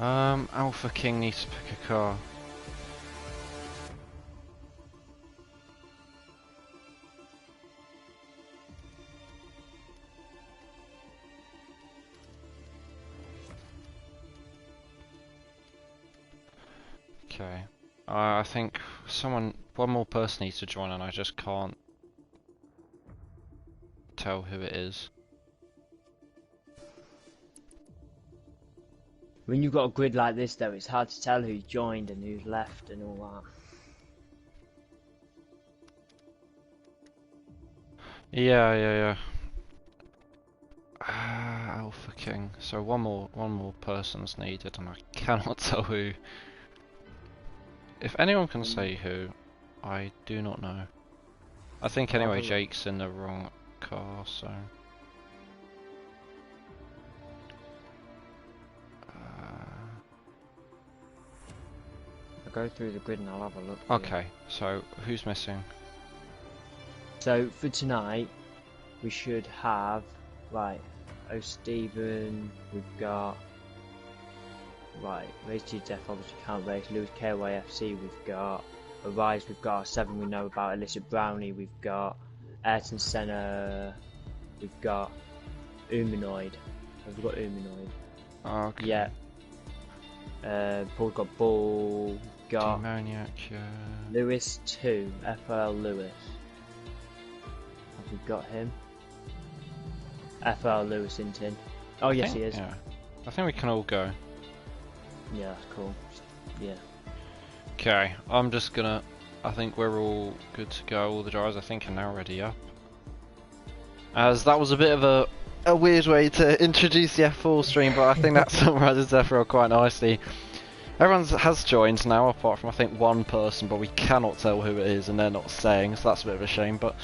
Alpha King needs to pick a car. Okay. I think one more person needs to join, and I just can't tell who it is. When you've got a grid like this, though, it's hard to tell who's joined and who's left and all that. Yeah. Alpha King. So one more person's needed, and I cannot tell who. If anyone can say who, I do not know. I think anyway Jake's in the wrong car, so... I'll go through the grid and I'll have a look. Okay, so who's missing? So for tonight, we should have, right, Stephen, we've got, right, Race to Death obviously can't race, Lewis KYFC we've got, Arise we've got, 7 we know about, Illicit Brownie we've got, Ayrton Senna we've got, Umanoid, have we got Umanoid? Okay. Yeah. Paul's got Bull, got Demoniac, Lewis 2, FRL Lewis. Have we got him? FRL Lewis in tin. Oh yes he is. Yeah. I think we can all go. Yeah, that's cool. Yeah. Okay, I'm just gonna... I think we're all good to go. All the drivers I think are now ready up. As that was a bit of a weird way to introduce the F4 stream, but I think that summarises FRL quite nicely. Everyone has joined now, apart from I think one person, but we cannot tell who it is and they're not saying, so that's a bit of a shame. But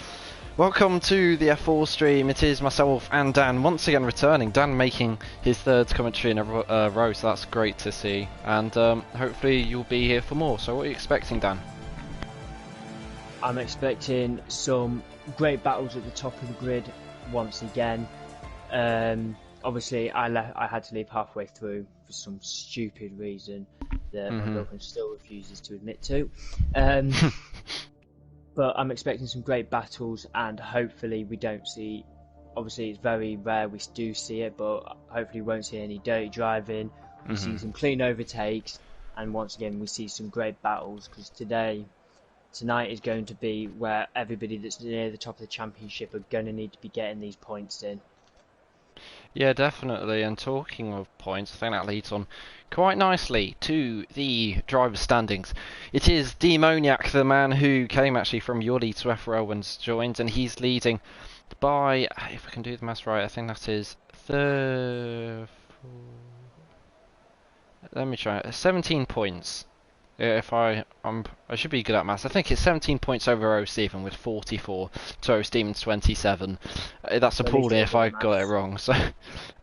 welcome to the F4 stream. It is myself and Dan once again returning. Dan making his third commentary in a row, so that's great to see. And hopefully you'll be here for more. So what are you expecting, Dan? I'm expecting some great battles at the top of the grid once again. Obviously, I had to leave halfway through for some stupid reason that my girlfriend still refuses to admit to. But I'm expecting some great battles, and hopefully we don't see... Obviously, it's very rare we do see it, but hopefully we won't see any dirty driving. We see some clean overtakes, and once again we see some great battles, because tonight is going to be where everybody that's near the top of the championship are going to need to be getting these points in. Yeah, definitely. And talking of points, I think that leads on quite nicely to the driver standings. It is Demoniac, the man who came actually from Yoli to FRL and joined, and he's leading by, if I can do the maths right, I think that is let me try 17 points. If I should be good at maths. I think it's 17 points over Stephen with 44 to Stephen's 27. That's appalling if I got it wrong. So,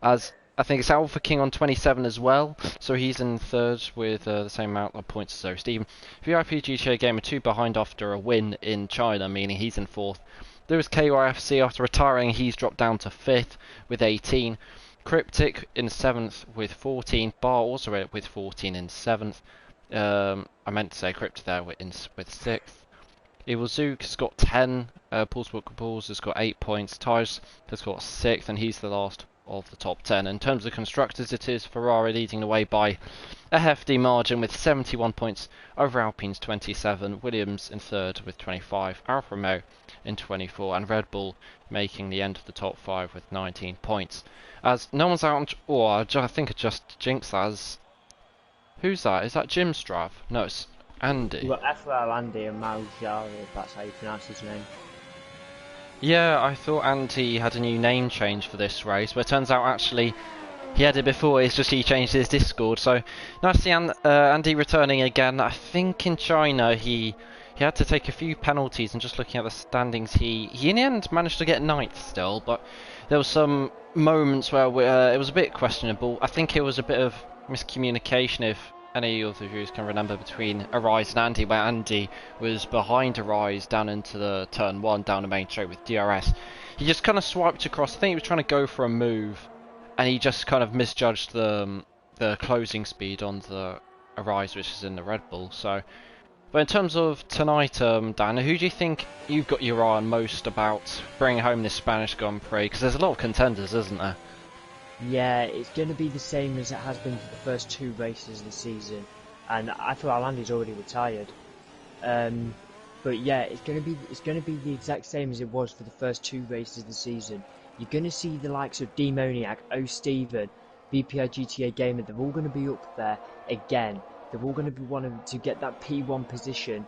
as I think it's Alpha King on 27 as well. So he's in third with the same amount of points as Stephen. VIP GTA Gamer 2 behind after a win in China, meaning he's in fourth. Lewis KYFC after retiring, he's dropped down to fifth with 18. Cryptic in seventh with 14. Bar also with 14 in seventh. I meant to say Crypto there with 6th. Evil Zook has got 10. Pulse has got 8 points. Tires has got 6th, and he's the last of the top 10. In terms of constructors, it is Ferrari leading the way by a hefty margin with 71 points over Alpine's 27. Williams in third with 25. Alfa Romeo in 24, and Red Bull making the end of the top 5 with 19 points. As no one's out on... I think I just jinxed that as... Who's that? Is that Jim Strav? No, it's Andy. You've got FRL Andy and Maljari, if that's how you pronounce his name. Yeah, I thought Andy had a new name change for this race, but it turns out actually he had it before, it's just he changed his Discord. So nice to see Andy returning again. I think in China he had to take a few penalties, and just looking at the standings, he in the end managed to get 9th still, but there was some moments where it was a bit questionable. I think it was a bit of miscommunication, if any of the viewers can remember, between Arise and Andy, where Andy was behind Arise down into the turn 1 down the main straight with DRS. He just kind of swiped across. I think he was trying to go for a move, and he just kind of misjudged the the closing speed on the Arise, which is in the Red Bull. So, but in terms of tonight, Dan, who do you think you've got your eye on most about bringing home this Spanish Grand Prix? Because there's a lot of contenders, isn't there? Yeah, it's going to be the same as it has been for the first 2 races of the season, and I feel Alandi's already retired. But yeah, it's going to be the exact same as it was for the first 2 races of the season. You're going to see the likes of Demoniac, O'Steven, VPI GTA Gamer. They're all going to be up there again. They're all going to be wanting to get that P1 position.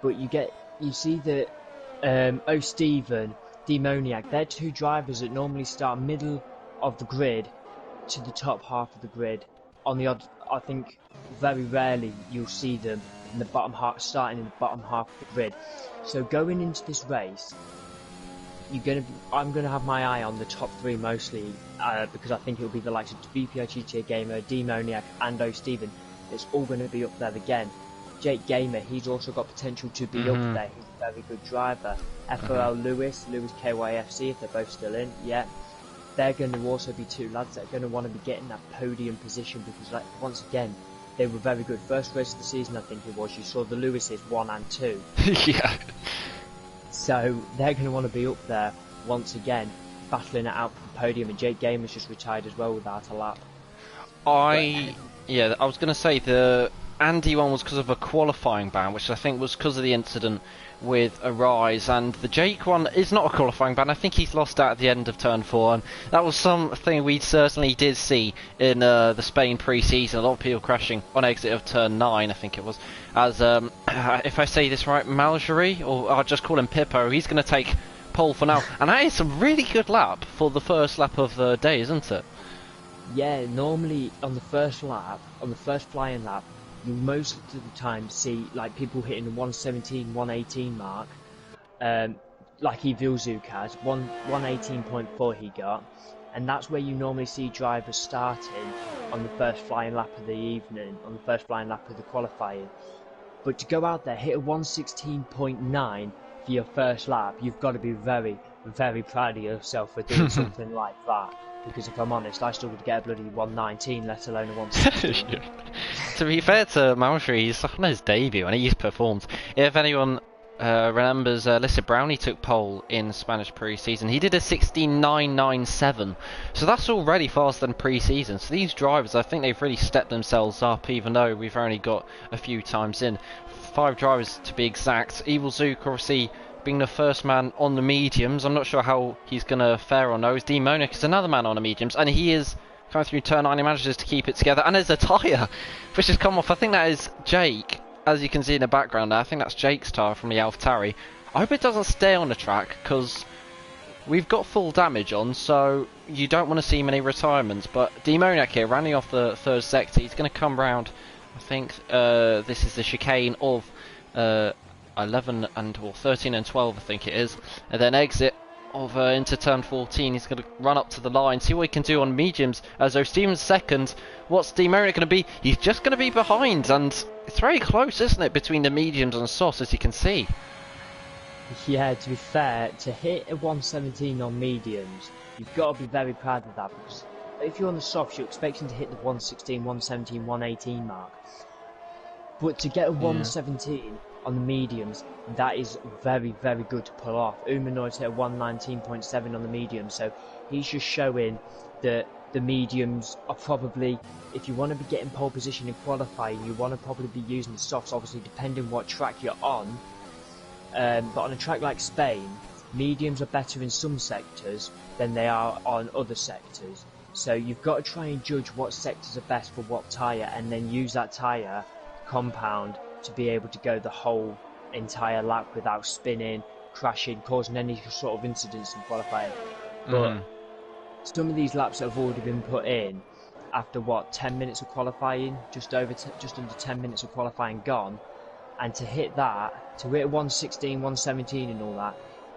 But you see that O'Steven, Demoniac, they're 2 drivers that normally start middle of the grid to the top half of the grid. On the odd, I think very rarely you'll see them in the bottom half, starting in the bottom half of the grid. So going into this race, I'm gonna have my eye on the top 3 mostly, because I think it'll be the likes of VPI GTA Gamer, Demoniac, and O'Steven. It's all going to be up there again. Jake Gamer, he's also got potential to be up there. He's a very good driver. FRL Lewis KYFC, if they're both still in, yeah. They're going to also be 2 lads that are going to want to be getting that podium position, because, like, once again, they were very good. First race of the season, I think it was, you saw the Lewises 1 and 2. Yeah. So they're going to want to be up there once again, battling it out for the podium. And Jake Gamer's just retired as well without a lap. Yeah, I was going to say the Andy one was because of a qualifying ban, which I think was because of the incident with Arise, and the Jake one is not a qualifying ban. I think he's lost out at the end of turn 4, and that was something we certainly did see in the Spain pre-season. A lot of people crashing on exit of turn 9, I think it was, as if I say this right, Malgerie, or I'll just call him Pippo, he's going to take pole for now, and that is a really good lap for the first lap of the day, isn't it? Yeah, normally on the first lap, on the first flying lap, you most of the time see like people hitting the 117, 118 mark, like Evil Zook has, 118.4 he got, and that's where you normally see drivers starting on the first flying lap of the evening, on the first flying lap of the qualifying. But to go out there, hit a 116.9 for your first lap, you've got to be very, very proud of yourself for doing something like that. Because if I'm honest, I struggled to get a bloody 119, let alone a 116. To be fair to Malgerie, he's on his debut and he's performed. If anyone remembers, Lissa Brownie took pole in Spanish pre-season. He did a 16.997, so that's already faster than pre-season. So these drivers, I think they've really stepped themselves up, even though we've only got a few times in. 5 drivers to be exact. Evil Zook, obviously, being the first man on the mediums. I'm not sure how he's going to fare on those. Demonic is another man on the mediums, and he is coming through turn 9. He manages to keep it together, and there's a tyre which has come off. I think that is Jake, as you can see in the background there. I think that's Jake's tyre from the AlphaTauri. I hope it doesn't stay on the track, because we've got full damage on, so you don't want to see many retirements. But Demoniac here, running off the 3rd sector, he's going to come round. I think this is the chicane of 11 and or 13 and 12, I think it is, and then exit of into turn 14. He's going to run up to the line, see what he can do on mediums. As O'Steven's second, what's Demoniac going to be? He's just going to be behind, and it's very close, isn't it, between the mediums and softs, as you can see. Yeah, to be fair, to hit a 117 on mediums, you've got to be very proud of that, because if you're on the softs, you're expecting to hit the 116, 117, 118 mark. But to get a 117 on the mediums, that is very, very good to pull off. Umanoid's hit a 119.7 on the mediums, so he's just showing that the mediums are probably, if you want to be getting pole position in qualifying, you want to probably be using the softs, obviously depending what track you're on. But on a track like Spain, mediums are better in some sectors than they are on other sectors. So you've got to try and judge what sectors are best for what tyre, and then use that tyre compound to be able to go the whole entire lap without spinning, crashing, causing any sort of incidents in qualifying. But some of these laps that have already been put in after 10 minutes of qualifying, just under 10 minutes of qualifying gone, and to hit that, to hit 116, 117 and all that,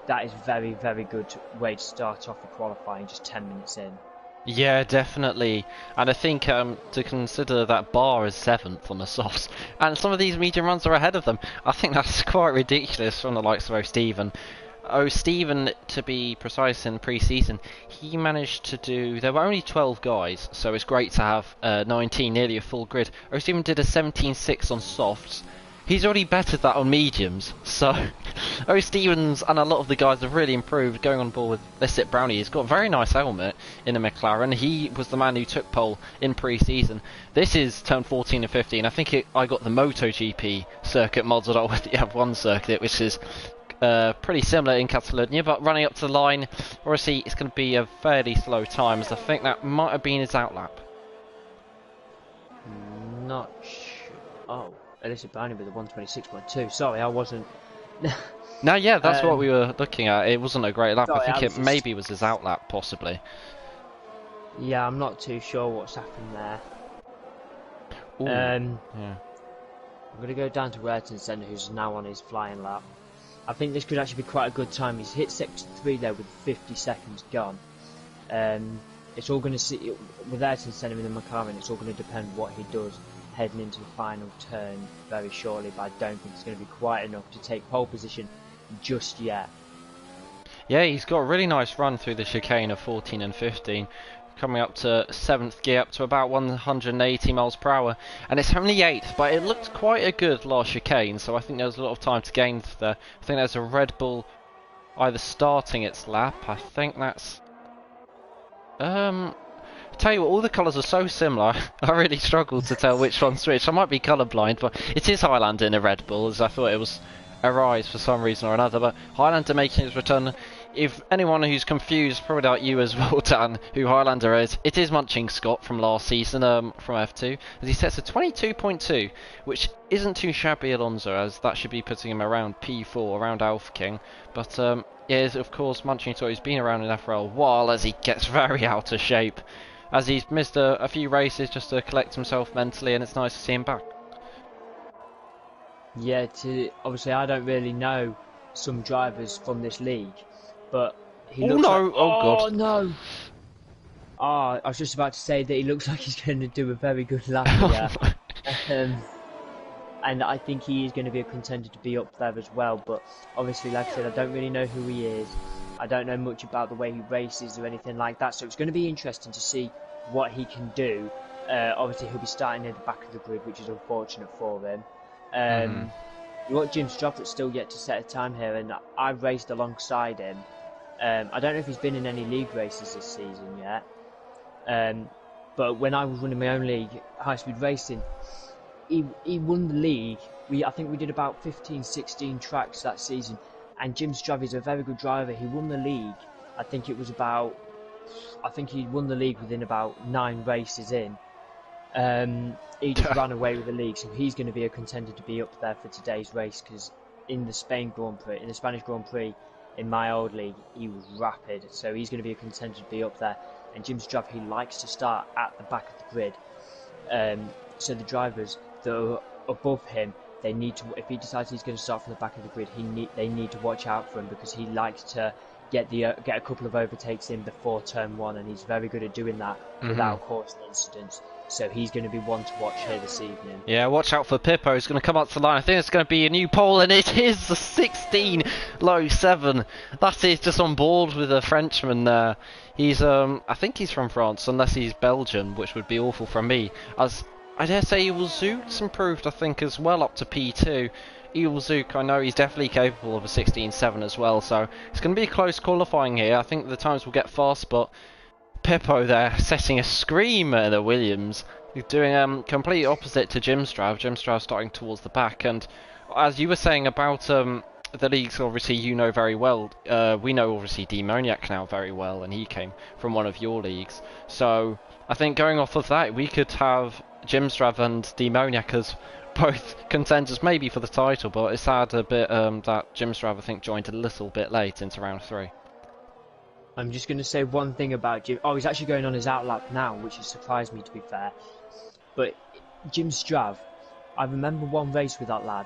that is very, very good way to start off the qualifying just 10 minutes in. Yeah, definitely. And I think to consider that bar as 7th on the softs, and some of these medium runs are ahead of them, I think that's quite ridiculous from the likes of O'Steven. Oh, Stephen, to be precise, in pre-season, he managed to do. There were only 12 guys, so it's great to have 19, nearly a full grid. Oh, Stephen did a 17.6 on softs. He's already bettered that on mediums, so Oh, Stevens and a lot of the guys have really improved. Going on board with Lissit Brownie, he's got a very nice helmet in a McLaren. He was the man who took pole in pre-season. This is turn 14 and 15. I think I got the MotoGP circuit modded on with the F1 circuit, which is pretty similar in Catalonia, but running up to the line, obviously it's going to be a fairly slow time, as I think that might have been his outlap. Not sure. Oh, Elisa Brownie with a 126.2. Sorry, I wasn't. No, yeah, that's what we were looking at. It wasn't a great lap. Sorry, I think I was it just... maybe was his outlap, possibly. Yeah, I'm not too sure what's happened there. Ooh, Yeah. I'm going to go down to Ayrton Senna, who's now on his flying lap. I think this could actually be quite a good time. He's hit sector 3 there with 50 seconds gone. It's all going to see with Ayrton Senna in the McLaren. It's all going to depend what he does heading into the final turn very shortly. But I don't think it's going to be quite enough to take pole position just yet. Yeah, he's got a really nice run through the chicane of 14 and 15. Coming up to 7th gear, up to about 180 miles per hour, and it's only 8th, but it looked quite a good last chicane, so I think there was a lot of time to gain there. I think there's a Red Bull either starting its lap. I think that's tell you what, all the colours are so similar. I really struggled to tell which one's which. I might be colourblind, but it is Highlander in a Red Bull, as I thought it was a Rise for some reason or another. But Highlander making his return. If anyone who's confused, probably like you as well, Dan, who Highlander is, it is Munching Scott from last season, from F2, as he sets a 22.2, which isn't too shabby, Alonso, as that should be putting him around P4, around Alpha King. But yeah, of course, Munching Scott, he's been around in FRL a while, as he gets very out of shape, as he's missed a few races just to collect himself mentally, and it's nice to see him back. Yeah, obviously I don't really know some drivers from this league, but he looks no! like... Oh god! Oh no! Oh, I was just about to say that he looks like he's going to do a very good lap here. And I think he is going to be a contender to be up there as well, but obviously, like I said, I don't really know who he is. I don't know much about the way he races or anything like that, so it's going to be interesting to see what he can do. Obviously, he'll be starting near the back of the grid, which is unfortunate for him. You got Jim Stroff that's still yet to set a time here, and I've raced alongside him. I don't know if he's been in any league races this season yet, but when I was running my own league, High Speed Racing, he won the league. I think we did about 15, 16 tracks that season, and Jim Stroff is a very good driver. He won the league. I think he won the league within about 9 races in. He just ran away with the league, so he's going to be a contender to be up there for today's race, because in the Spanish Grand Prix, in my old league, he was rapid, so he's going to be a contender to be up there. And Jim Stroff, he likes to start at the back of the grid, so the drivers that are above him, they need to, if he decides he's going to start from the back of the grid, they need to watch out for him, because he likes to get a couple of overtakes in before turn 1, and he's very good at doing that without causing incidents. So he's going to be one to watch here this evening. Yeah, watch out for Pippo. He's going to come up to the line. I think it's going to be a new pole, and it is the 16 low 7. That is just on board with a Frenchman there. He's I think he's from France, unless he's Belgian, which would be awful from me. As I dare say, Zook's improved, I think, as well, up to P2. Zook, I know he's definitely capable of a 16.7 as well, so it's going to be a close qualifying here. I think the times will get fast, but Pippo there setting a screamer in the Williams. He's doing complete opposite to Jim Strav. Jim Strav starting towards the back, and as you were saying about the leagues, obviously you know very well. We know obviously Demoniac now very well, and he came from one of your leagues. So I think going off of that, we could have Jim Strav and Demoniac as both contenders maybe for the title, but it's sad a bit that Jim Strav I think joined a little bit late into round 3. I'm just going to say one thing about Jim. Oh, he's actually going on his outlap now, which has surprised me, to be fair. But Jim Strav, I remember one race with that lad,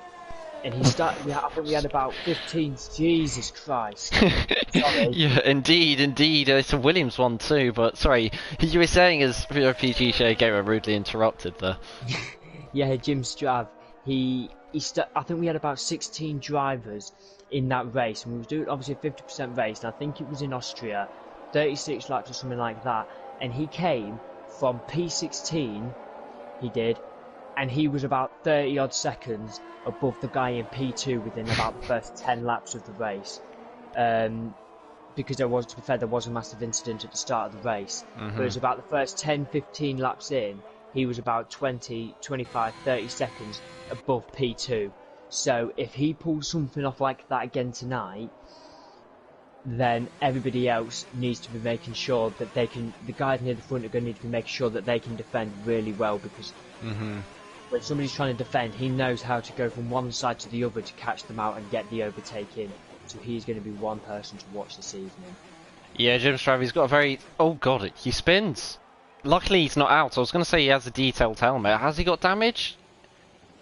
and he started. I think we had about 15. Jesus Christ! Sorry. Yeah, indeed. It's a Williams one too. But sorry, you were saying as your PG show gamer rudely interrupted there. Yeah, Jim Strav. I think we had about 16 drivers in that race, and we was doing obviously a 50% race, and I think it was in Austria, 36 laps or something like that, and he came from P16, he did, and he was about 30 odd seconds above the guy in P2 within about the first 10 laps of the race. Because there was, to be fair, there was a massive incident at the start of the race. But it was about the first 10, 15 laps in, he was about 20, 25, 30 seconds above P2. So if he pulls something off like that again tonight, then everybody else needs to be making sure that they can, the guys near the front are going to need to be making sure that they can defend really well, because when somebody's trying to defend, he knows how to go from one side to the other to catch them out and get the overtake in. So he's going to be one person to watch this evening. Yeah, Jim Stravi's got a very... Oh god, he spins. Luckily he's not out. I was going to say he has a detailed helmet. Has he got damage?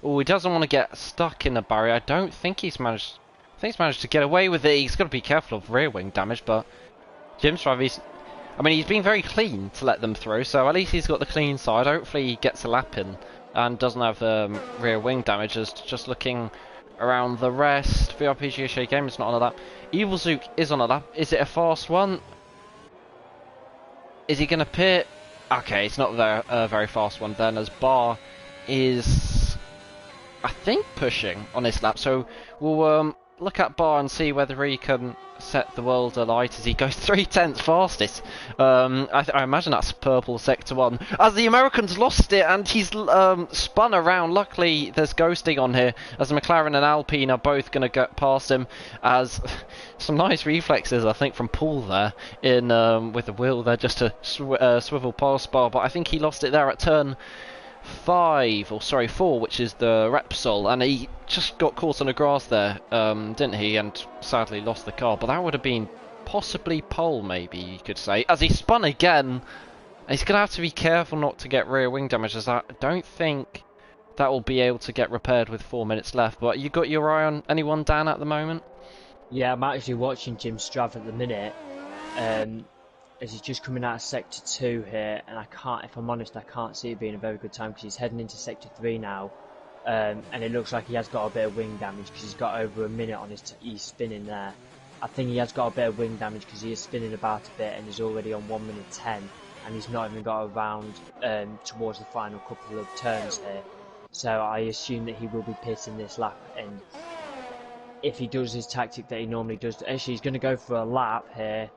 Oh, he doesn't want to get stuck in the barrier. I don't think he's managed... I think he's managed to get away with it. He's got to be careful of rear wing damage, but... Jim Stravi's... I mean, he's been very clean to let them through, so at least he's got the clean side. Hopefully he gets a lap in and doesn't have rear wing damage. Just looking around the rest. VRPGA Game is not on a lap. Evil Zook is on a lap. Is it a fast one? Is he going to pit? Okay, it's not a very fast one then, as Bar is, I think, pushing on this lap. So we'll look at Bar and see whether he can set the world alight as he goes 3/10 fastest. I imagine that's purple sector 1. As the Americans lost it and he's spun around. Luckily there's ghosting on here as McLaren and Alpine are both going to get past him, as some nice reflexes I think from Paul there in with the wheel there just to swivel past Bar, but I think he lost it there at turn 4, which is the Repsol, and he just got caught on the grass there, didn't he, and sadly lost the car. But that would have been possibly pole, maybe you could say, as he spun again. He's going to have to be careful not to get rear wing damage, as I don't think that will be able to get repaired with 4 minutes left. But you got your eye on anyone, Dan, at the moment? Yeah, I'm actually watching Jim Strav at the minute, as he's just coming out of Sector 2 here, and if I'm honest, I can't see it being a very good time, because he's heading into Sector 3 now, and it looks like he has got a bit of wing damage, because he's got over a minute on he's spinning there. I think he has got a bit of wing damage, because he is spinning about a bit, and he's already on 1 minute 10, and he's not even got around towards the final couple of turns here. So I assume that he will be pitting this lap, and if he does his tactic that he normally does, actually he's going to go for a lap here.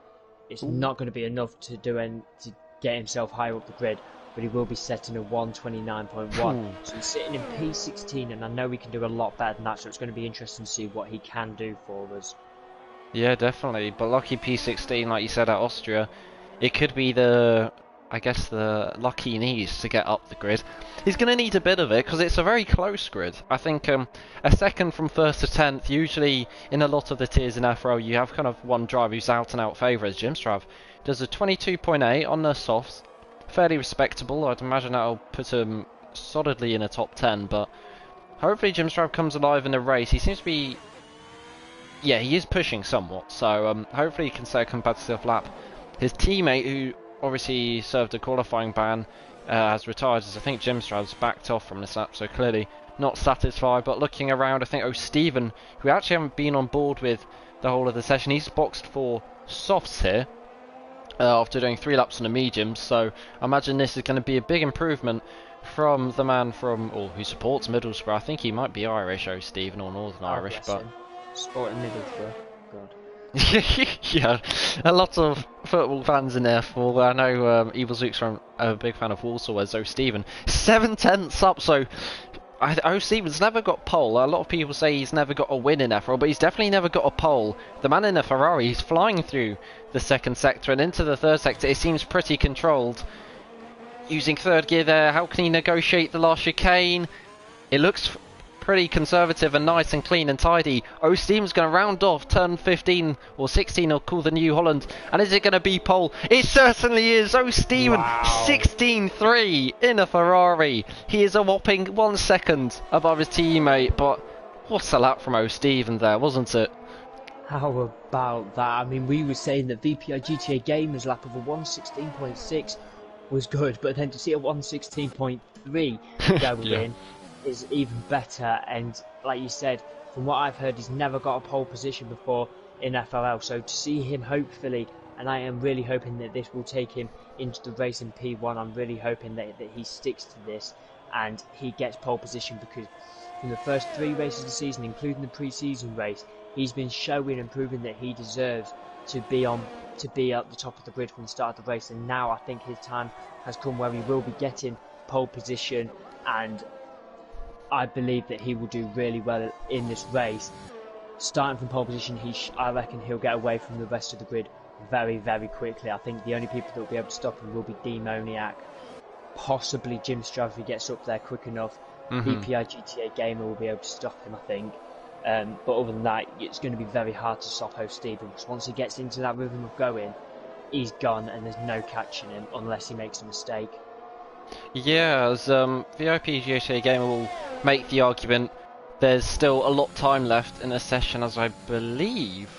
It's not going to be enough to get himself higher up the grid, but he will be setting a 129.1. So he's sitting in P16, and I know he can do a lot better than that, so it's going to be interesting to see what he can do for us. Yeah, definitely. But lucky P16, like you said, at Austria, it could be the lucky he needs to get up the grid. He's going to need a bit of it, because it's a very close grid. I think a second from 1st to 10th, usually in a lot of the tiers in FRL, you have kind of one driver who's out and out favourite. Jim Strav does a 22.8 on the softs. Fairly respectable. I'd imagine that'll put him solidly in a top 10, but hopefully Jim Strav comes alive in the race. He seems to be... Yeah, he is pushing somewhat, so hopefully he can set a competitive lap. His teammate, who obviously served a qualifying ban, has retired, as I think Jim Strav's backed off from this lap, so clearly not satisfied. But looking around, I think Stephen, who actually haven't been on board with the whole of the session, he's boxed for softs here after doing 3 laps on the mediums, so I imagine this is going to be a big improvement from the man who supports Middlesbrough. I think he might be Irish, Stephen, or Northern Irish, but supporting Middlesbrough, God. Yeah, a lot of football fans in there. For I know Evil Zook's a big fan of Walsall, as Stephen 7/10 up. So Stephen's never got pole. A lot of people say he's never got a win in FRL, but he's definitely never got a pole. The man in the Ferrari, he's flying through the 2nd sector and into the 3rd sector. It seems pretty controlled. Using 3rd gear there, how can he negotiate the last chicane? It looks pretty conservative and nice and clean and tidy. Stephen's going to round off turn 15 or 16, or call the New Holland. And is it going to be pole? It certainly is. Stephen, wow. 16.3 in a Ferrari. He is a whopping 1 second above his teammate. But what a lap from Stephen there, wasn't it? How about that? I mean, we were saying that VPI GTA Gamers lap of a 116.6 was good, but then to see a 116.3 going in is even better. And like you said, from what I've heard, he's never got a pole position before in FRL. So to see him, hopefully, and I am really hoping that this will take him into the race in P1. I'm really hoping that he sticks to this and he gets pole position, because from the first 3 races of the season, including the pre-season race, he's been showing and proving that he deserves to be at the top of the grid from the start of the race. And now I think his time has come where he will be getting pole position, and I believe that he will do really well in this race. Starting from pole position, I reckon he'll get away from the rest of the grid very, very quickly. I think the only people that will be able to stop him will be Demoniac, possibly Jim Stroud if he gets up there quick enough. VPI GTA Gamer will be able to stop him, I think. But other than that, it's going to be very hard to stop Host Steven, because once he gets into that rhythm of going, he's gone and there's no catching him unless he makes a mistake. Yeah, as VIP GTA Gamer will make the argument, there's still a lot of time left in the session, as I believe.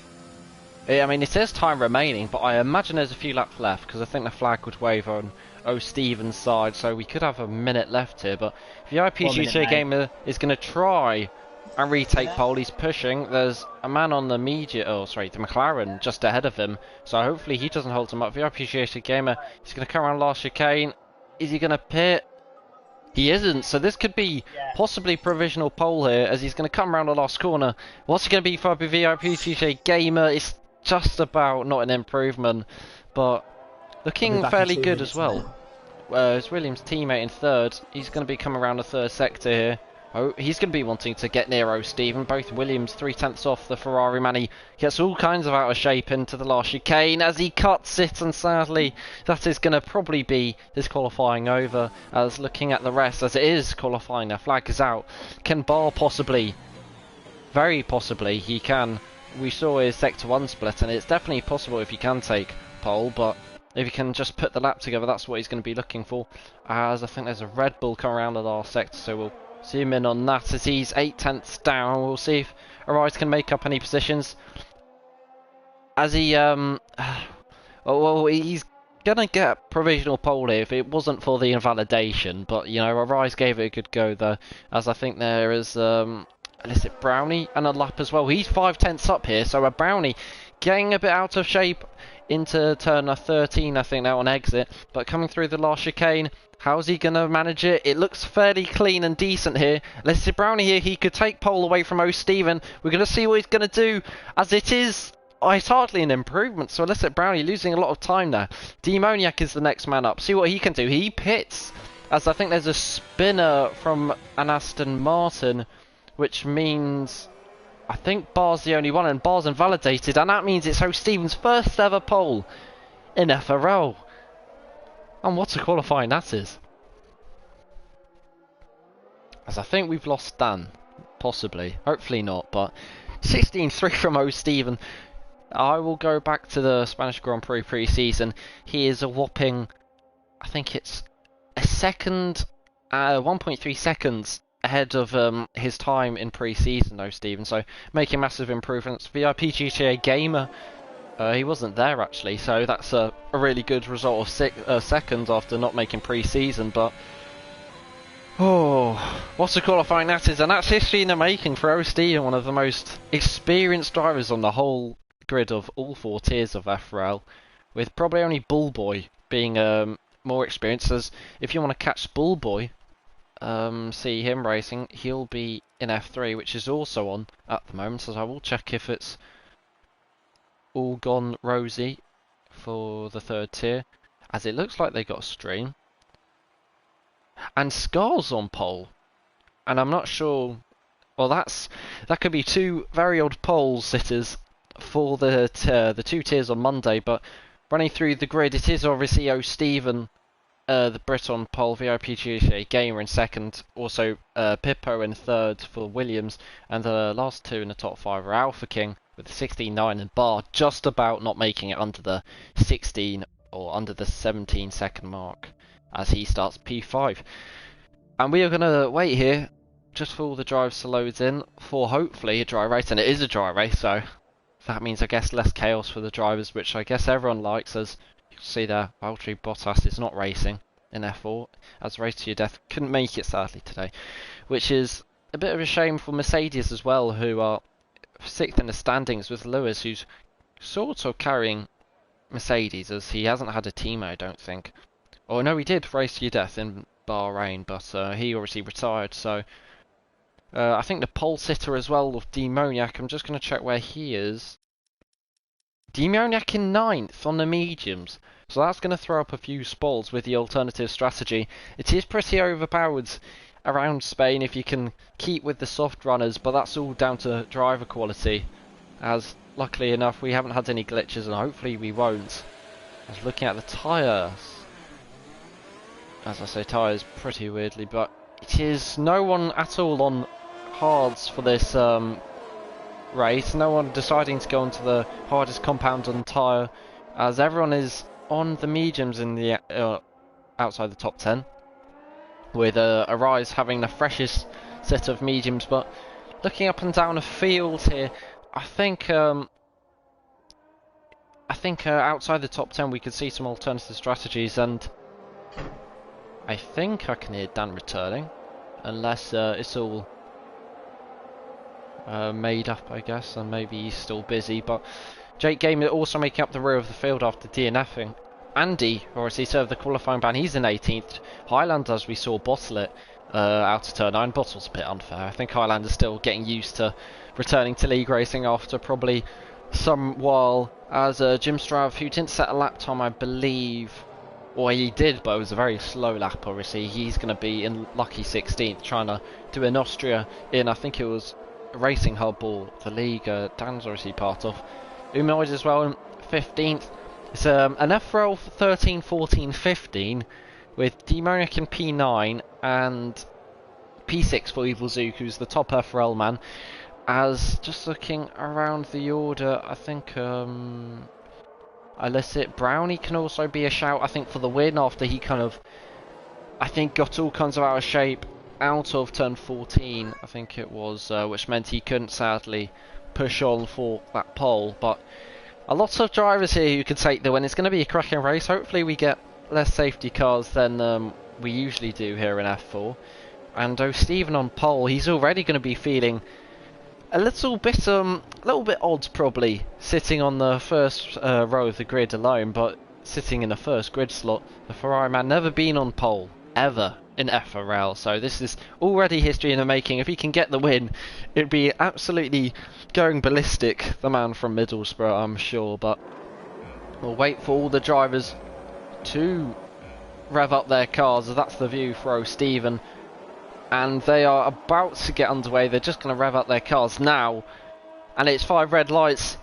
I mean, it says time remaining, but I imagine there's a few laps left, because I think the flag would wave on Steven's side, so we could have a minute left here. But VIP GTA Gamer is going to try and retake pole. He's pushing. There's a man on the the McLaren just ahead of him, so hopefully he doesn't hold him up. VIP GTA Gamer, he's going to come around last chicane. Is he going to pit? He isn't, so this could be possibly provisional pole here, as he's going to come around the last corner. What's it going to be for VIP GTA Gamer? It's just about not an improvement, but looking fairly good as well. It's Williams' teammate in third. He's going to be coming around the third sector here. Oh, he's going to be wanting to get near Steven. Both Williams 3/10 off the Ferrari man. He gets all kinds of out of shape into the last chicane as he cuts it, and sadly that is going to probably be his qualifying over. As looking at the rest, as it is qualifying, their flag is out. Can Barr possibly, very possibly, he can. We saw his sector 1 split, and it's definitely possible if he can take pole, but if he can just put the lap together, that's what he's going to be looking for. As I think there's a Red Bull coming around the last sector, so we'll zoom in on that as he's 8/10 down. We'll see if Arise can make up any positions. As he, well, he's gonna get provisional pole here if it wasn't for the invalidation, but you know, Arise gave it a good go though, as I think there is Illicit Brownie and a lap as well. He's 5/10 up here, so a Brownie getting a bit out of shape into turn 13, I think, now on exit, but coming through the last chicane. How's he going to manage it? It looks fairly clean and decent here. Illicit Brownie here, he could take pole away from Steven. We're going to see what he's going to do, as it is, it's hardly an improvement, so Illicit Brownie losing a lot of time there. Demoniac is the next man up. See what he can do. He pits, as I think there's a spinner from an Aston Martin, which means I think Barr's the only one, and Barr's invalidated, and that means it's Steven's first ever pole in FRL. And what a qualifying that is. As I think we've lost Dan. Possibly. Hopefully not, but 16-3 from Steven. I will go back to the Spanish Grand Prix pre-season. He is a whopping, I think it's a second, 1.3 seconds ahead of his time in pre-season though, Steven. So making massive improvements. VIP GTA Gamer, he wasn't there actually, so that's a really good result of seconds after not making pre-season. But oh, what a qualifying that is, and that's history in the making for Steven, one of the most experienced drivers on the whole grid of all 4 tiers of FRL, with probably only Bullboy being more experienced. As if you want to catch Bullboy, see him racing, he'll be in F3, which is also on at the moment, so I will check if it's all gone rosy for the 3rd tier, as it looks like they got a stream. And Scar's on pole, and I'm not sure, well that could be 2 very odd pole sitters for the 2 tiers on Monday. But running through the grid, it is obviously Steven, the Brit on pole, VIP GTA Gamer in second, also Pippo in third for Williams, and the last 2 in the top 5 are Alpha King with 16.9 and Barr just about not making it under the 16 or under the 17 second mark as he starts P5. And we are going to wait here just for all the drives to load in for hopefully a dry race, and it is a dry race, so that means I guess less chaos for the drivers, which I guess everyone likes. As you can see there, Valtteri Bottas is not racing in F4, as Race to Your Death couldn't make it sadly today, which is a bit of a shame for Mercedes as well, who are 6th in the standings with Lewis, who's sort of carrying Mercedes, as he hasn't had a teammate, I don't think. Oh no, he did race to your death in Bahrain, but he obviously retired, so... I think the pole sitter as well of Demoniac, I'm just going to check where he is. Demoniac in 9th on the mediums, so that's going to throw up a few spoils with the alternative strategy. It is pretty overpowered around Spain if you can keep with the soft runners, but that's all down to driver quality, as luckily enough we haven't had any glitches and hopefully we won't. I was looking at the tyres, as I say tyres pretty weirdly, but it is no one at all on hards for this race, no one deciding to go onto the hardest compound on tyre, as everyone is on the mediums in the outside the top 10, with Arise having the freshest set of mediums. But looking up and down the field here, I think outside the top 10 we could see some alternative strategies, and I think I can hear Dan returning, unless it's all made up, I guess, and maybe he's still busy. But Jake Gamer also making up the rear of the field after DNFing. Andy, or as he served the qualifying ban, he's in 18th. Highlander, as we saw, bottle it out of turn 9. Bottle's a bit unfair. I think Highlander's still getting used to returning to league racing after probably some while, as Jim Strav, who didn't set a lap time, I believe, or he did, but it was a very slow lap, obviously. He's going to be in lucky 16th, trying to do an Austria in, I think it was Racing Hub or the league Dan's obviously part of. Humanoid as well in 15th. It's an FRL 13, 14, 15 with Demoniac in P9 and P6 for Evil Zook, who's the top FRL man. As just looking around the order, I think Illicit Brownie can also be a shout, I think, for the win after he kind of, I think, got all kinds of out of shape out of turn 14, I think it was, which meant he couldn't sadly push on for that pole. But a lot of drivers here who can take the win. It's going to be a cracking race. Hopefully we get less safety cars than we usually do here in F4. And Stephen on pole, he's already going to be feeling a little bit odd, probably sitting on the first row of the grid alone, but sitting in the first grid slot. The Ferrari man never been on pole ever in FRL, so this is already history in the making. If he can get the win, it'd be absolutely going ballistic, the man from Middlesbrough, I'm sure. But we'll wait for all the drivers to rev up their cars, as that's the view for O'Stephen, and they are about to get underway. They're just going to rev up their cars now, and it's 5 red lights.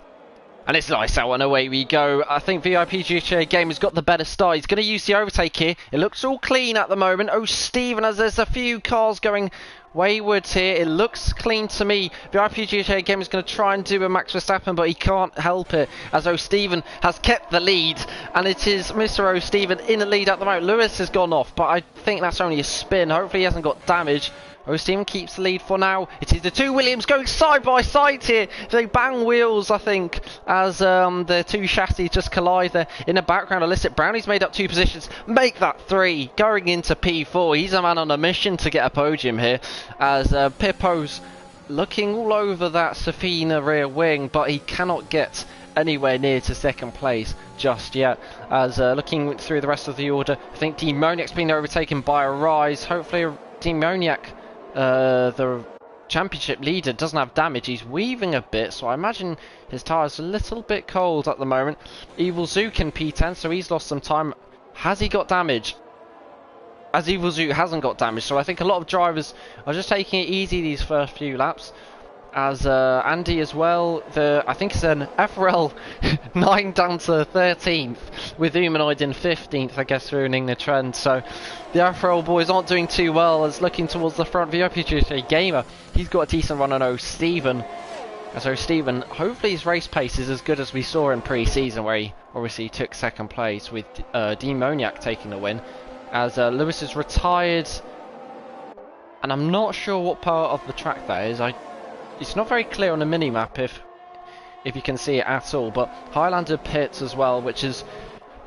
And it's lights out and away we go. I think VIP GTA Game has got the better start. He's going to use the overtake here. It looks all clean at the moment. Oh, Stephen, as there's a few cars going wayward here. It looks clean to me. VIP GTA Game is going to try and do a Max Verstappen, but he can't help it, as O'Stephen has kept the lead. And it is Mr. O'Stephen in the lead at the moment. Lewis has gone off, but I think that's only a spin. Hopefully he hasn't got damage. O'Stephen keeps the lead for now. It is the two Williams going side by side here. They bang wheels, I think, as the two chassis just collide there. In the background, Illicit Brownie's made up 2 positions. Make that 3. Going into P4. He's a man on a mission to get a podium here, as Pippo's looking all over that Safina rear wing, but he cannot get anywhere near to second place just yet. As looking through the rest of the order, I think Demoniac's been overtaken by Arise. Hopefully Demoniac, the championship leader, doesn't have damage. He's weaving a bit, so I imagine his tyres are a little bit cold at the moment. Evil Zook in P10, so he's lost some time. Has he got damage? As Evil Zook hasn't got damage, so I think a lot of drivers are just taking it easy these first few laps. As Andy as well, I think it's an FRL 9 down to 13th, with Humanoid in 15th, I guess, ruining the trend. So the FRL boys aren't doing too well, as looking towards the front. VIP GTA Gamer, he's got a decent run on O'Stephen. As O'Stephen, hopefully his race pace is as good as we saw in pre-season, where he obviously took second place, with Demoniac taking the win. As Lewis is retired, and I'm not sure what part of the track that is. It's not very clear on the mini-map if you can see it at all, but Highlander pits as well, which is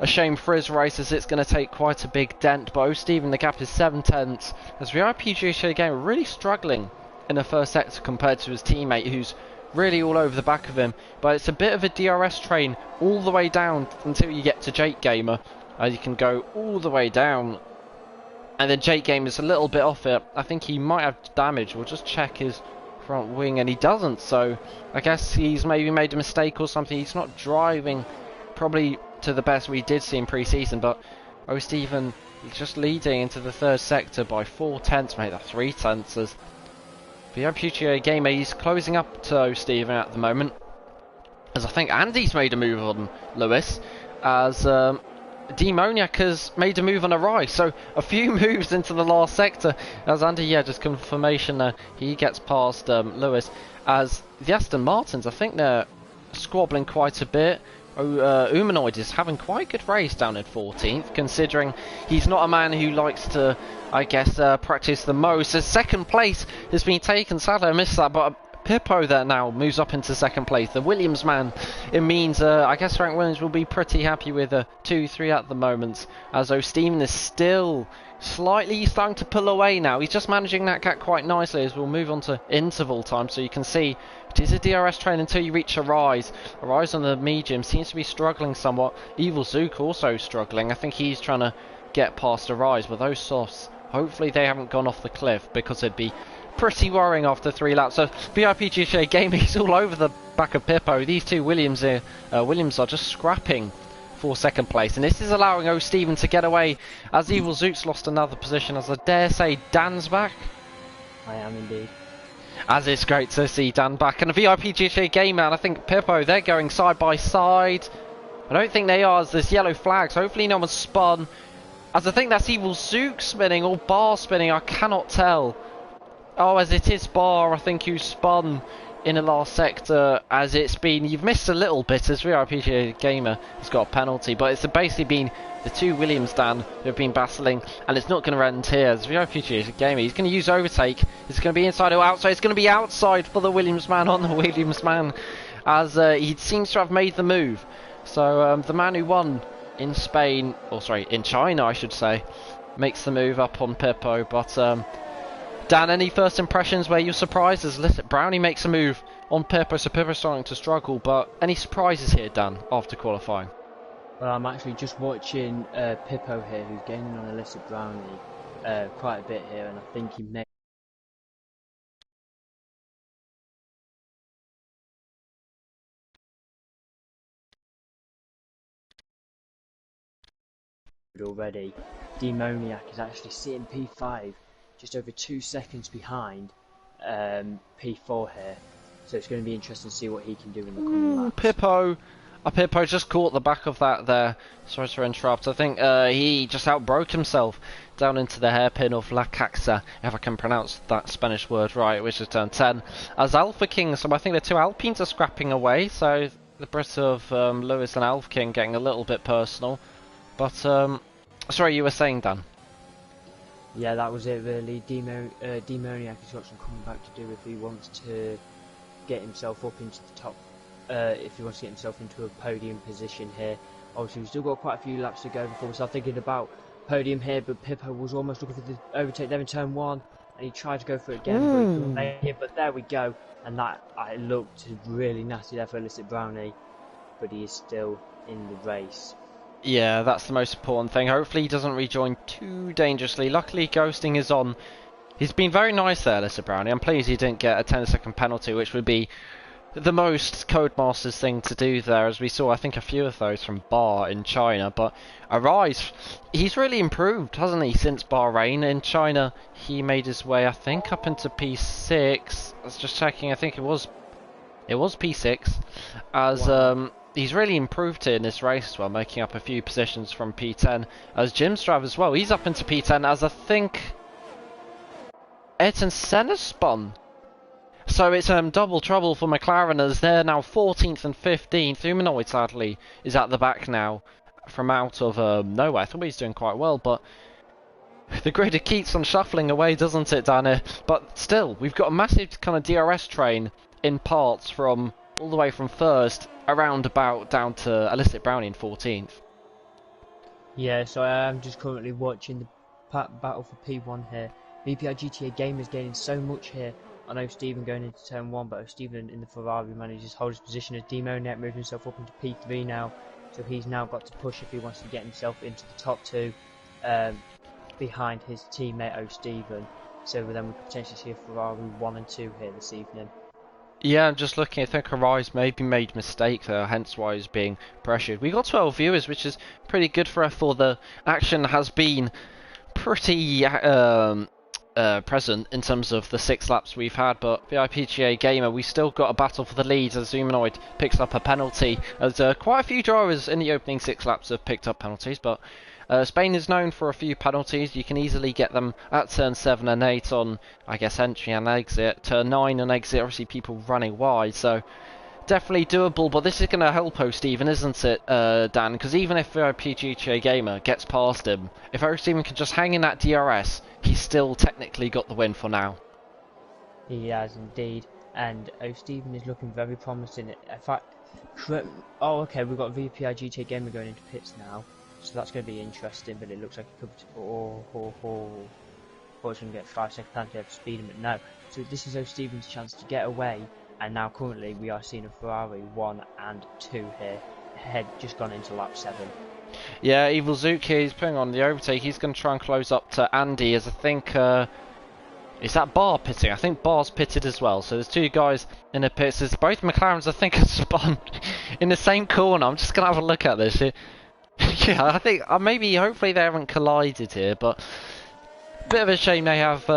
a shame for his race, as it's going to take quite a big dent. But O'Stephen, the gap is 7 tenths, as VIP GTA Game really struggling in the first sector compared to his teammate, who's really all over the back of him. But it's a bit of a DRS train all the way down until you get to Jake Gamer. You can go all the way down, and then Jake Gamer's a little bit off it. I think he might have damage. We'll just check his front wing, and he doesn't, so I guess he's maybe made a mistake or something. He's not driving probably to the best we did see in pre-season, but Stephen just leading into the third sector by 4 tenths, mate. That's 3 tenths as VIPGA Gamer. He's closing up to Stephen at the moment, as I think Andy's made a move on Lewis, as Demoniac has made a move on Arise, so a few moves into the last sector as Andy, just confirmation he gets past Lewis, as the Aston Martins, I think they're squabbling quite a bit. Humanoid is having quite a good race down at 14th, considering he's not a man who likes to, I guess, practice the most. His second place has been taken, sadly I missed that, but Pippo there now moves up into second place. The Williams man, it means I guess Frank Williams will be pretty happy with a 2-3 at the moment, as O'Steven is still slightly starting to pull away now. He's just managing that gap quite nicely, as we'll move on to interval time, so you can see it is a DRS train until you reach Arise. Arise on the medium seems to be struggling somewhat. Evil Zook also struggling. I think he's trying to get past Arise, but those softs, hopefully they haven't gone off the cliff, because it'd be pretty worrying after 3 laps. So VIPGA Gaming is all over the back of Pippo. These two Williams here, Williams are just scrapping for second place, and this is allowing O'Steven to get away, as Evil Zook's lost another position, as I dare say Dan's back. I am indeed. As it's great to see Dan back, and a VIPGA Gamer, and I think Pippo, they're going side by side. I don't think they are, as there's yellow flags. Hopefully no one's spun, as I think that's Evil Zook spinning or Bar spinning, I cannot tell. Oh, as it is Bar, I think, who spun in the last sector, as it's been, you've missed a little bit, as VIPGA Gamer has got a penalty, but it's basically been the two Williams, Dan, who have been battling, and it's not going to end here, as VIPGA Gamer, he's going to use overtake. It's going to be inside or outside. It's going to be outside for the Williams man on the Williams man, as he seems to have made the move. So the man who won in Spain, or sorry, in China I should say, makes the move up on Pippo. But Dan, any first impressions where you're surprised as Lisset Brownie makes a move on Pippo? So Pippo's starting to struggle, but any surprises here, Dan, after qualifying? Well, I'm actually just watching Pippo here, who's gaining on Illicit Brownie quite a bit here, and I think he may already. Demoniac is actually sitting P5, just over 2 seconds behind P4 here, so it's going to be interesting to see what he can do in the coming laps. Pippo just caught the back of that there. Sorry to interrupt. I think he just outbroke himself down into the hairpin of La Caxa, if I can pronounce that Spanish word right, which is turn 10. As Alpha King, so I think the two Alpines are scrapping away, so the Brits of Lewis and Alpha King getting a little bit personal. But, sorry, you were saying, Dan? Yeah, that was it really. Demoniac has got some coming back to do if he wants to get himself up into the top. If he wants to get himself into a podium position here. Obviously we've still got quite a few laps to go before we start thinking about podium here, but Pippo was almost looking for the overtake there in turn 1, and he tried to go for it again, but he couldn't make it, but there we go, and that looked really nasty there for Illicit Brownie, but he is still in the race. Yeah, that's the most important thing. Hopefully he doesn't rejoin too dangerously. Luckily ghosting is on. He's been very nice there, Illicit Brownie. I'm pleased he didn't get a 10-second penalty, which would be the most Codemasters thing to do there, as we saw I think a few of those from Bar in China. But Arise, he's really improved, hasn't he, since Bahrain. In China he made his way, I think, up into P6. I was just checking, I think it was P6, as wow. He's really improved here in this race as well, making up a few positions from P10. As Jimstrav as well, he's up into P10, as I think Ayrton Senna spun. So it's double trouble for McLaren, as they're now 14th and 15th. Humanoid, sadly, is at the back now from out of nowhere. I thought he was doing quite well, but the grid keeps on shuffling away, doesn't it, Danny? But still, we've got a massive kind of DRS train in parts from all the way from first around about down to Illicit Brownie in 14th. Yeah, so I am just currently watching the battle for P1 here. VPI GTA Gamers gaining so much here I know Stephen going into turn 1, but Stephen in the Ferrari manages to hold his position as Demonet moving himself up into P3 now. So he's now got to push if he wants to get himself into the top 2 behind his teammate O'Stephen. So then we could potentially see a Ferrari 1 and 2 here this evening. Yeah, I'm just looking. I think Arise maybe made a mistake there, hence why he's being pressured. We got 12 viewers, which is pretty good for F4. The action has been pretty present in terms of the 6 laps we've had, but VIPGA Gamer, we still got a battle for the lead as Humanoid picks up a penalty. As quite a few drivers in the opening 6 laps have picked up penalties, but Spain is known for a few penalties. You can easily get them at turn 7 and 8 on, I guess, entry and exit. Turn 9 and exit, obviously people running wide, so definitely doable, but this is going to help O'Stephen, isn't it, Dan? Because even if PGA Gamer gets past him, if O'Stephen can just hang in that DRS, he's still technically got the win for now. He has indeed, and O'Stephen is looking very promising. In fact, oh, okay, we've got VPI GTA Gamer going into pits now, so that's going to be interesting, but it looks like he could... thought it's going to get 5 second penalty to speed him, but no. So this is O'Stephen's chance to get away, and now currently we are seeing a Ferrari 1 and 2 here, head just gone into lap 7. Yeah, Evil Zook here, he's putting on the overtake. He's going to try and close up to Andy, as I think... is that Bar pitting? I think Bar's pitted as well. So there's 2 guys in the pits. There's both McLarens, I think, are spun in the same corner. I'm just going to have a look at this. Yeah, I think hopefully they haven't collided here, but bit of a shame they have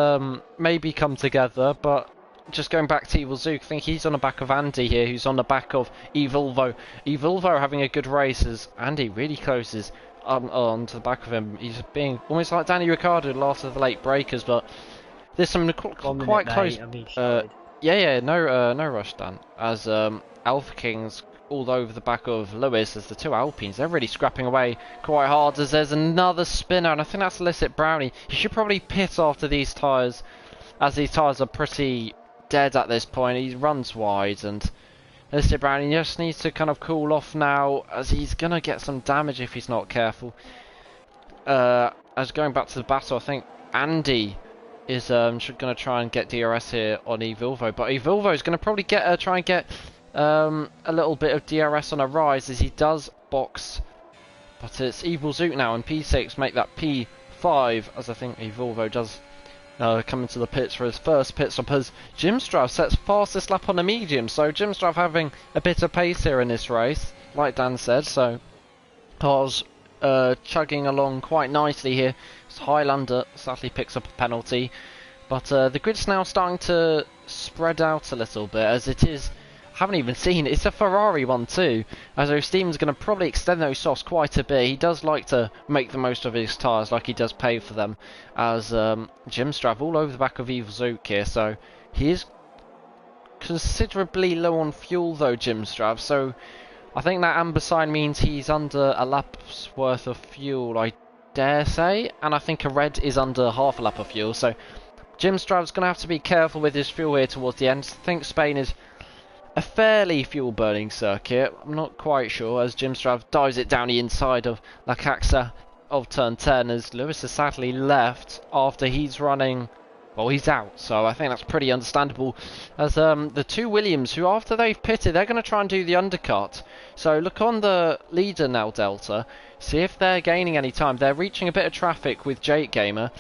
maybe come together. But just going back to Evil Zook, I think he's on the back of Andy here, who's on the back of Evilvo. Evilvo having a good race as Andy really closes on to the back of him. He's being almost like Danny Ricciardo last of the late breakers, but there's some quite close. Yeah, no rush, Dan. As Alpha Kings all over the back of Lewis, as the 2 Alpines, they're really scrapping away quite hard. As there's another spinner, and I think that's Illicit Brownie. He should probably pit after these tyres, as these tyres are pretty dead at this point. He runs wide, and Illicit Brownie just needs to kind of cool off now, as he's gonna get some damage if he's not careful. As going back to the battle, I think Andy is going to try and get DRS here on Evilvo, but Evilvo is going to probably try and get a little bit of DRS on a rise, as he does box, but it's Evil Zoot now, and P6 make that P5, as I think Evilvo does come into the pits for his first pit stop, as Jimstrav sets fastest lap on the medium. So Jimstrav having a bit of pace here in this race, like Dan said, so cars chugging along quite nicely here. Highlander sadly picks up a penalty, but the grid's now starting to spread out a little bit, as it is, haven't even seen it, it's a Ferrari one too, as O'Stephen's going to probably extend those softs quite a bit. He does like to make the most of his tyres, like he does pay for them, as Jimstrav all over the back of Evil Zook here, so he is considerably low on fuel though, Jimstrav, so I think that amber sign means he's under a lap's worth of fuel, I dare say, and I think a red is under half a lap of fuel, so Jimstrav's going to have to be careful with his fuel here towards the end. I think Spain is a fairly fuel burning circuit, I'm not quite sure, as Jimstrav dives it down the inside of La Caxa of turn 10, as Lewis has sadly left after he's running, well, he's out, so I think that's pretty understandable, as the 2 Williams, who after they've pitted, they're going to try and do the undercut. So look on the leader now, Delta, see if they're gaining any time. They're reaching a bit of traffic with Jake Gamer,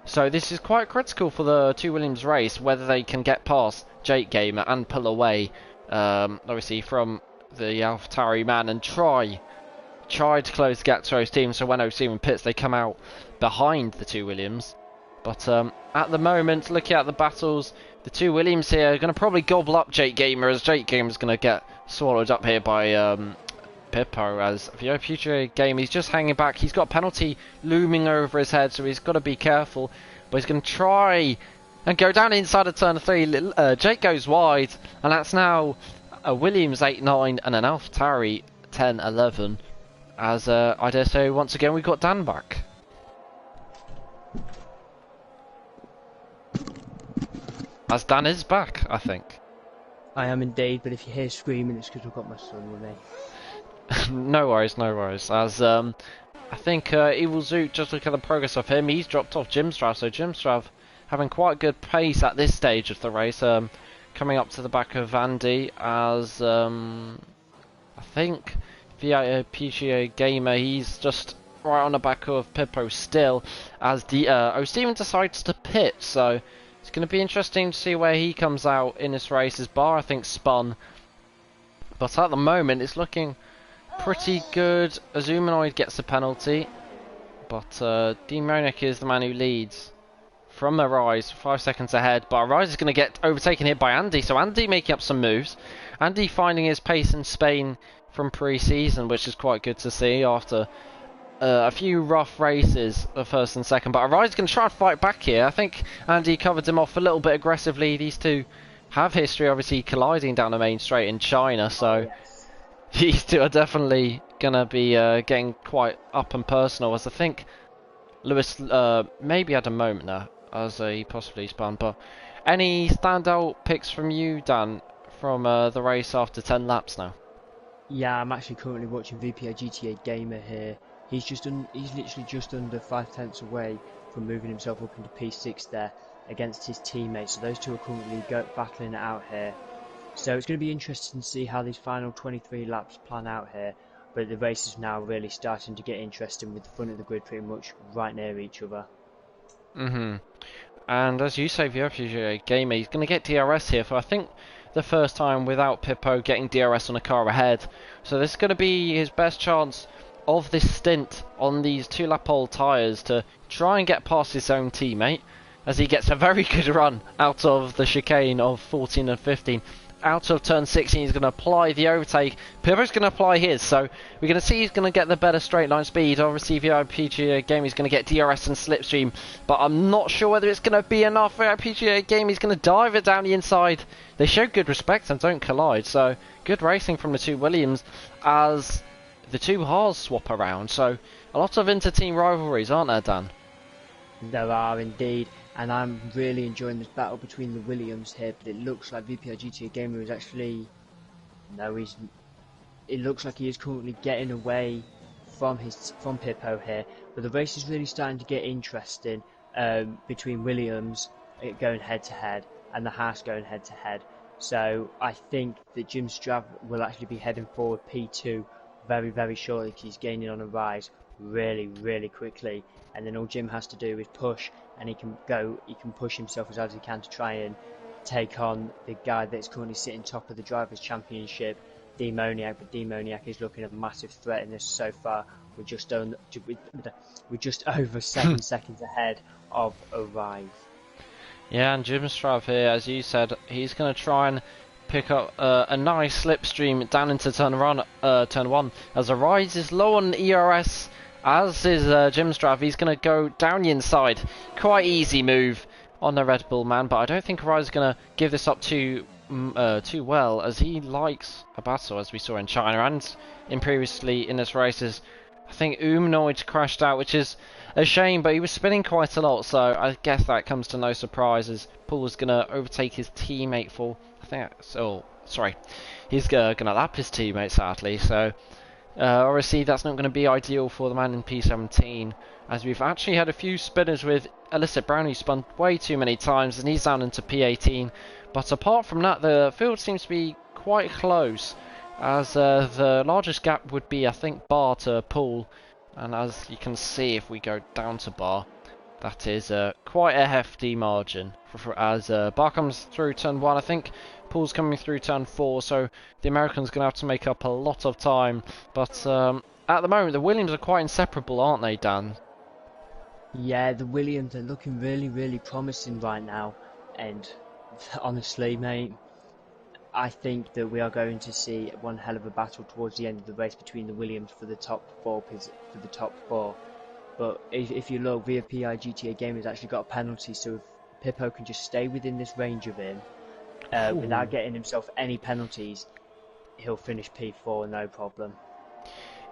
so this is quite critical for the 2 Williams race, whether they can get past Jake Gamer and pull away obviously from the AlphaTauri man and try to close the gap to O'Stephen, so when O'Stephen pits they come out behind the 2 Williams. But at the moment, looking at the battles, the 2 Williams here are going to probably gobble up Jake Gamer, as Jake Gamer is going to get swallowed up here by Pippo, as the future game, he's just hanging back. He's got a penalty looming over his head, so he's got to be careful, but he's going to try and go down inside of turn 3. Jake goes wide, and that's now a Williams 8-9 and an AlphaTauri 10-11, as I dare say once again we got Dan back. As Dan is back, I think. I am indeed, but if you hear screaming, it's because I've got my son with me. No worries, no worries. As I think Evil Zoot, just look at the progress of him, he's dropped off Jimstrav, so Jimstrav having quite good pace at this stage of the race. Coming up to the back of Andy as I think PGA Gamer, he's just right on the back of Pippo still as the O'Stephen decides to pit, so it's going to be interesting to see where he comes out in this race. His bar I think spun, but at the moment it's looking pretty good. Azumanoid gets a penalty, but Demonic is the man who leads from Arise, 5 seconds ahead, but Arise is going to get overtaken here by Andy, so Andy making up some moves. Andy finding his pace in Spain from pre-season, which is quite good to see after a few rough races of first and second, but Arise is going to try and fight back here. I think Andy covered him off a little bit aggressively. These two have history obviously colliding down the main straight in China, so these two are definitely going to be getting quite up and personal, as I think Lewis maybe had a moment there as he possibly spun. But any standout picks from you, Dan, from the race after 10 laps now? Yeah, I'm actually currently watching VPI GTA Gamer here. He's literally just under 5/10 away from moving himself up into P6 there against his teammates. So those two are currently battling it out here. So it's going to be interesting to see how these final 23 laps plan out here. But the race is now really starting to get interesting with the front of the grid pretty much right near each other. And as you say, VPG Gamer, he's going to get DRS here for I think the first time without Pippo getting DRS on a car ahead. So this is going to be his best chance of this stint on these 2-lap old tyres to try and get past his own teammate, as he gets a very good run out of the chicane of 14 and 15. Out of turn 16, he's going to apply the overtake. Pippo's going to apply his, so we're going to see he's going to get the better straight line speed. Obviously, VIPGA Game is going to get DRS and slipstream, but I'm not sure whether it's going to be enough. VIPGA Game is going to dive it down the inside. They show good respect and don't collide, so good racing from the two Williams as the two Haas swap around. So a lot of inter-team rivalries, aren't there, Dan? There are indeed. And I'm really enjoying this battle between the Williams here, but it looks like VPI GTA Gamer is actually... No, it looks like he is currently getting away from Pippo here. But the race is really starting to get interesting between Williams going head-to-head and the Haas going head-to-head. So I think that Jim Strav will actually be heading forward P2 very, very shortly, because he's gaining on a rise really, really quickly. And then all Jim has to do is push, and he can push himself as hard as he can to try and take on the guy that's currently sitting top of the Drivers' Championship, Demoniac. But Demoniac is looking a massive threat in this so far. We're just over 7 seconds ahead of Arrive. Yeah, and Jim Strav here, as you said, he's going to try and pick up a nice slipstream down into turn 1, as Arise is low on ERS. As is Jim Strav, he's going to go down the inside. Quite easy move on the Red Bull man, but I don't think Arise is going to give this up too well, as he likes a battle, as we saw in China and previously in this races. I think Umnoid crashed out, which is a shame, but he was spinning quite a lot, so I guess that comes to no surprise, as Paul is going to overtake his teammate for, I think, he's going to lap his teammate, sadly, so obviously that's not going to be ideal for the man in P17, as we've actually had a few spinners with Illicit Brown who spun way too many times, and he's down into P18, but apart from that the field seems to be quite close, as the largest gap would be I think Bar to Pool, and as you can see if we go down to Bar, that is quite a hefty margin as Bar comes through turn 1. I think Paul's coming through turn 4, so the American's going to have to make up a lot of time. But at the moment, the Williams are quite inseparable, aren't they, Dan? Yeah, the Williams are looking really, really promising right now. And honestly, mate, I think that we are going to see one hell of a battle towards the end of the race between the Williams for the top four. But if you look, VPI GTA Game has actually got a penalty, so if Pippo can just stay within this range of him, without getting himself any penalties, he'll finish P4 no problem.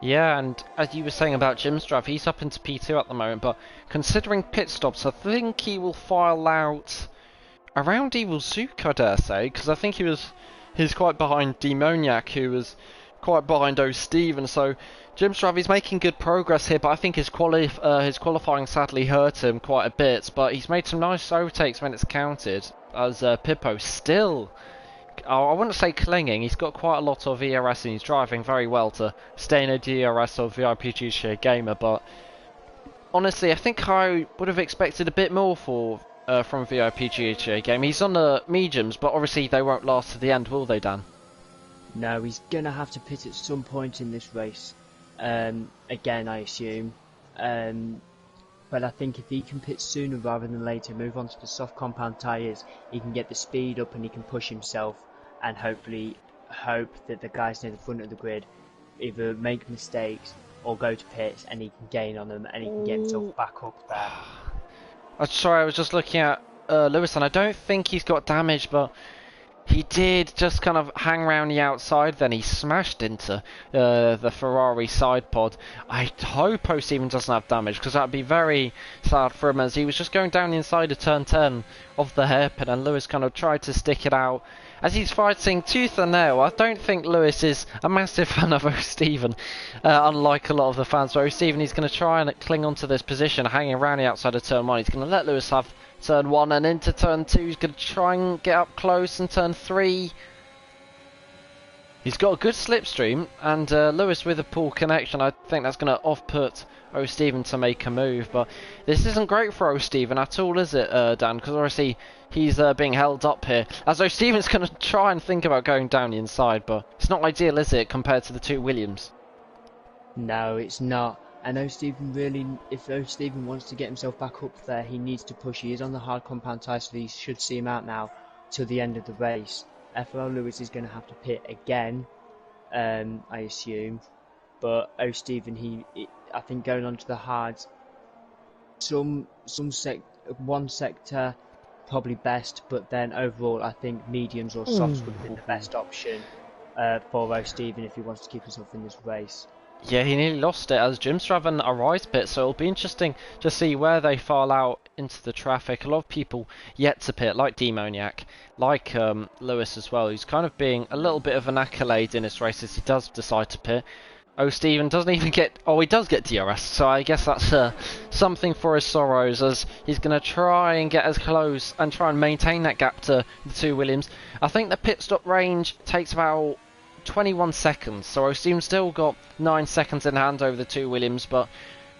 Yeah, and as you were saying about Jim Strav, he's up into P2 at the moment, but considering pit stops, I think he will file out around Evil Zook, I dare say, because I think he's quite behind Demoniac, who was quite behind O'Stephen. So Jim Stravi's making good progress here, but I think his qualifying sadly hurt him quite a bit. But he's made some nice overtakes when it's counted, as Pippo still, I wouldn't say clinging, he's got quite a lot of ERS and he's driving very well to stay in a DRS or VIP GTA Gamer, but honestly I think I would have expected a bit more from VIP GTA Gamer. He's on the mediums, but obviously they won't last to the end, will they, Dan? No, he's gonna have to pit at some point in this race. Again, I assume. But I think if he can pit sooner rather than later, move on to the soft compound tyres, he can get the speed up and he can push himself and hopefully hope that the guys near the front of the grid either make mistakes or go to pits and he can gain on them and he can get himself back up there. I'm sorry, I was just looking at Lewis and I don't think he's got damage, but he did just kind of hang around the outside, then he smashed into the Ferrari side pod. I hope O'Stephen doesn't have damage, because that would be very sad for him, as he was just going down inside of turn 10 of the hairpin, and Lewis kind of tried to stick it out. As he's fighting tooth and nail, I don't think Lewis is a massive fan of O'Stephen, unlike a lot of the fans. So O'Stephen, he's going to try and cling onto this position, hanging around the outside of turn 1. He's going to let Lewis have turn 1 and into turn 2. He's going to try and get up close in turn 3. He's got a good slipstream, and Lewis with a poor connection. I think that's going to off-put O'Stephen to make a move, but this isn't great for O'Stephen at all, is it, Dan? Because obviously he's being held up here, as O'Stephen's going to try and think about going down the inside, but it's not ideal, is it, compared to the two Williams? No, it's not. And O'Stephen really, if O'Stephen wants to get himself back up there, he needs to push. He is on the hard compound tyre, so he should see him out now till the end of the race. FRL Lewis is going to have to pit again, I assume. But O'Stephen, I think going on to the hards, one sector probably best, but then overall I think mediums or softs would have been the best option for O'Stephen if he wants to keep himself in this race. Yeah, he nearly lost it as Jim Straven arrives pit, so it'll be interesting to see where they file out into the traffic. A lot of people yet to pit, like Demoniac, like Lewis as well, who's kind of being a little bit of an accolade in this race as he does decide to pit. O'Stephen doesn't even get, oh, he does get DRS, so I guess that's something for his sorrows, as he's going to try and get as close and try and maintain that gap to the two Williams. I think the pit stop range takes about 21 seconds, so O'Stephen's still got 9 seconds in hand over the two Williams, but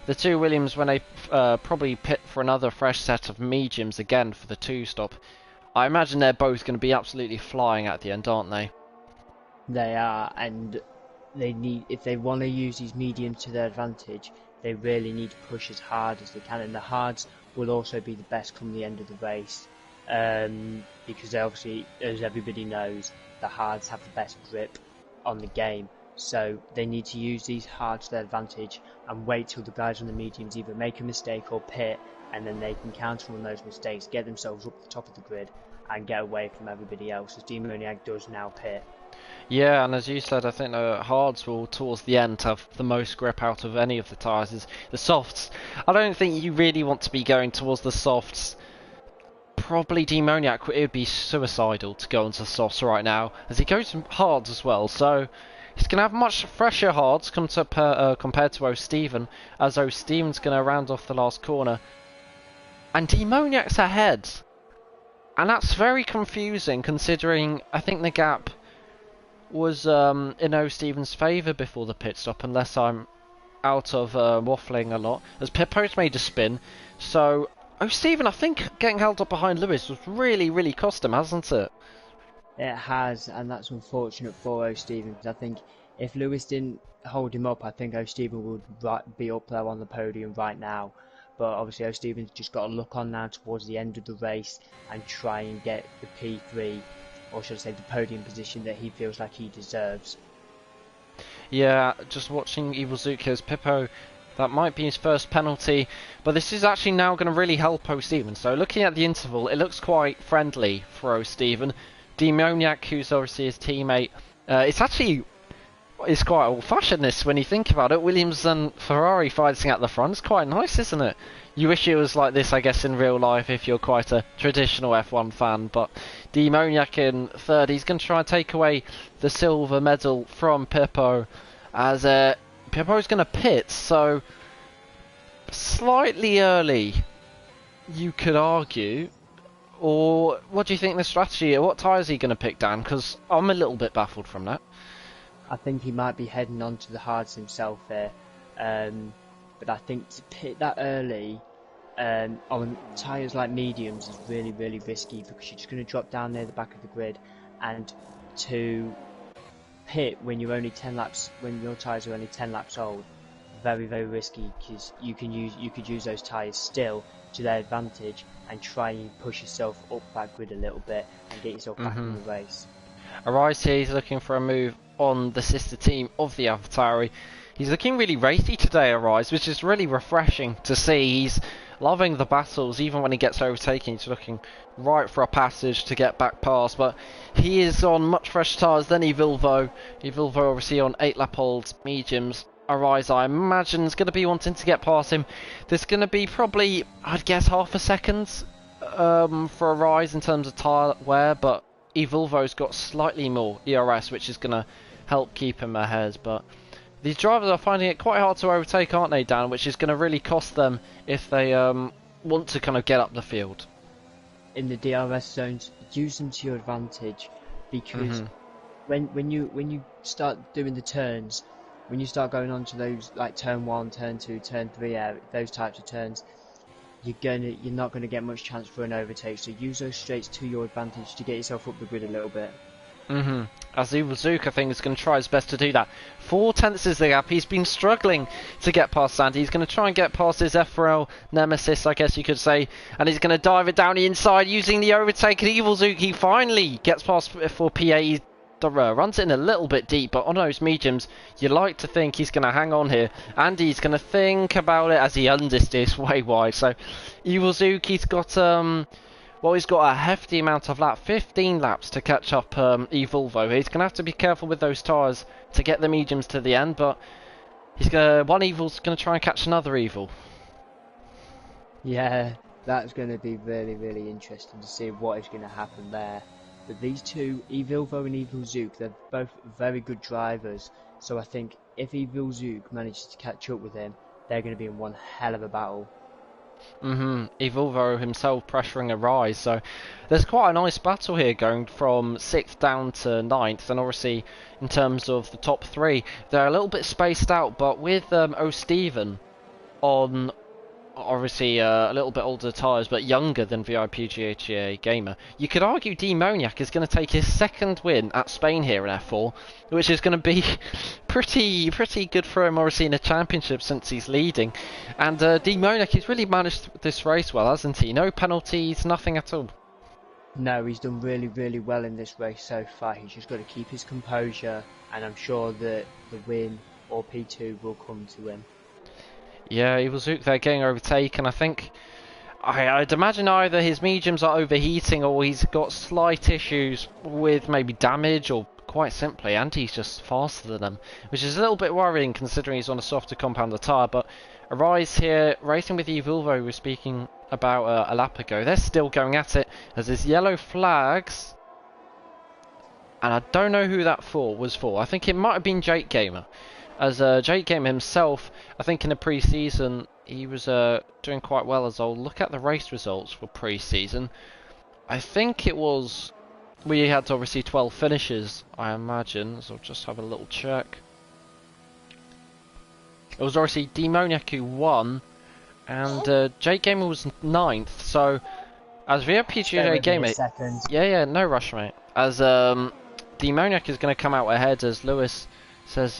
the two Williams, when they probably pit for another fresh set of mediums again for the two stop, I imagine they're both going to be absolutely flying at the end, aren't they? They are, and they need, if they want to use these mediums to their advantage, they really need to push as hard as they can, and the hards will also be the best come the end of the race, because they obviously, as everybody knows, the hards have the best grip on the game, so they need to use these hards to their advantage and wait till the guys on the mediums either make a mistake or pit, and then they can counter on those mistakes, get themselves up the top of the grid and get away from everybody else, as Demoniac does now pit. Yeah, and as you said, I think the hards will towards the end have the most grip out of any of the tyres. The softs, I don't think you really want to be going towards the softs. Probably Demoniac, it would be suicidal to go into softs right now, as he goes hards as well, so he's going to have much fresher hards compared to O'Stephen, as O'Stephen's going to round off the last corner. And Demoniac's ahead, and that's very confusing considering I think the gap was in O'Stephen's favour before the pit stop, unless I'm out of waffling a lot, as Pippo's made a spin, so O'Stephen, I think getting held up behind Lewis was really cost him, hasn't it? It has, and that's unfortunate for O'Stephen, because I think if Lewis didn't hold him up, I think O'Stephen would be up there on the podium right now. But obviously O'Stephen's just got to look on now towards the end of the race and try and get the P3, or should I say the podium position that he feels like he deserves. Yeah, just watching Evil Zuko's Pippo, that might be his first penalty, but this is actually now going to really help O'Stephen. So looking at the interval, it looks quite friendly for O'Stephen. Demoniac, who's obviously his teammate, it's actually It's quite old-fashioned this when you think about it. Williams and Ferrari fighting at the front. It's quite nice, isn't it? You wish it was like this, I guess, in real life if you're quite a traditional F1 fan. But Demoniac in third. He's going to try and take away the silver medal from Pippo, as Pippo's going to pit. So slightly early, you could argue. Or what do you think the strategy? What tyre is he going to pick, Dan? Because I'm a little bit baffled from that. I think he might be heading on to the hards himself here, but I think to pit that early on tyres like mediums is really, really risky, because you're just going to drop down near the back of the grid, and to pit when you're only 10 laps, when your tyres are only 10 laps old, very, very risky, because you could use those tyres still to their advantage and try and push yourself up that grid a little bit and get yourself back in the race. Arise here, he's looking for a move on the sister team of the AlphaTauri. He's looking really racy today, Arise, which is really refreshing to see. He's loving the battles, even when he gets overtaken. He's looking right for a passage to get back past, but he is on much fresher tyres than Evilvo. Evilvo obviously on 8-lap-old mediums. Arise, I imagine, is going to be wanting to get past him. There's going to be probably, I'd guess, half a second for Arise in terms of tyre wear, but Evilvo's got slightly more ERS, which is going to help keep him ahead. But these drivers are finding it quite hard to overtake, aren't they, Dan? Which is going to really cost them if they want to kind of get up the field. In the DRS zones, use them to your advantage, because when you start doing the turns, when you start going on to those like turn 1, turn 2, turn 3, those types of turns, you're not gonna get much chance for an overtake. So use those straights to your advantage to get yourself up the grid a little bit. Azul Zook, I think, is going to try his best to do that. 4 tenths is the gap. He's been struggling to get past Sandy. He's going to try and get past his FRL nemesis, I guess you could say. And he's going to dive it down the inside using the overtake. And Evil Zook, he finally gets past for PA. He runs it in a little bit deep, but on those mediums, you like to think he's going to hang on here. And he's going to think about it as he understeers way wide. So Evil Zook, he's got well, he's got a hefty amount of laps, 15 laps to catch up Evilvo. He's going to have to be careful with those tyres to get the mediums to the end, but one Evil's going to try and catch another Evil. Yeah, that's going to be really, really interesting to see what is going to happen there. But these two, Evilvo and Evil Zook, they're both very good drivers, so I think if Evil Zook manages to catch up with him, they're going to be in one hell of a battle. Evilvo himself pressuring Arise, so there's quite a nice battle here going from 6th down to 9th, and obviously in terms of the top 3 they're a little bit spaced out, but with O'Steven on obviously a little bit older tyres but younger than VIP GHA Gamer, you could argue Demoniac is going to take his 2nd win at Spain here in F4, which is going to be pretty good for him obviously in a championship since he's leading. And Demoniac, he's really managed this race well, hasn't he? No penalties, nothing at all. No, he's done really, really well in this race so far. He's just got to keep his composure, and I'm sure that the win or P2 will come to him. Yeah, Evil Zook, they're getting overtaken. I think, I'd imagine either his mediums are overheating or he's got slight issues with maybe damage, or quite simply, and he's just faster than them, which is a little bit worrying considering he's on a softer compounder tyre. But Arise here, racing with Evilvo, we were speaking about a lap ago. They're still going at it as there's yellow flags, and I don't know who that was for. I think it might have been Jake Gamer. As Jake Gamer himself, I think in the pre-season, he was doing quite well. As I'll look at the race results for pre-season, I think it was, we had obviously 12 finishes, I imagine, so I'll just have a little check. It was obviously Demoniac who won, and Jake Gamer was 9th, so as VOPGA Gamer, yeah, no rush, mate. As Demoniac is going to come out ahead, as Lewis says,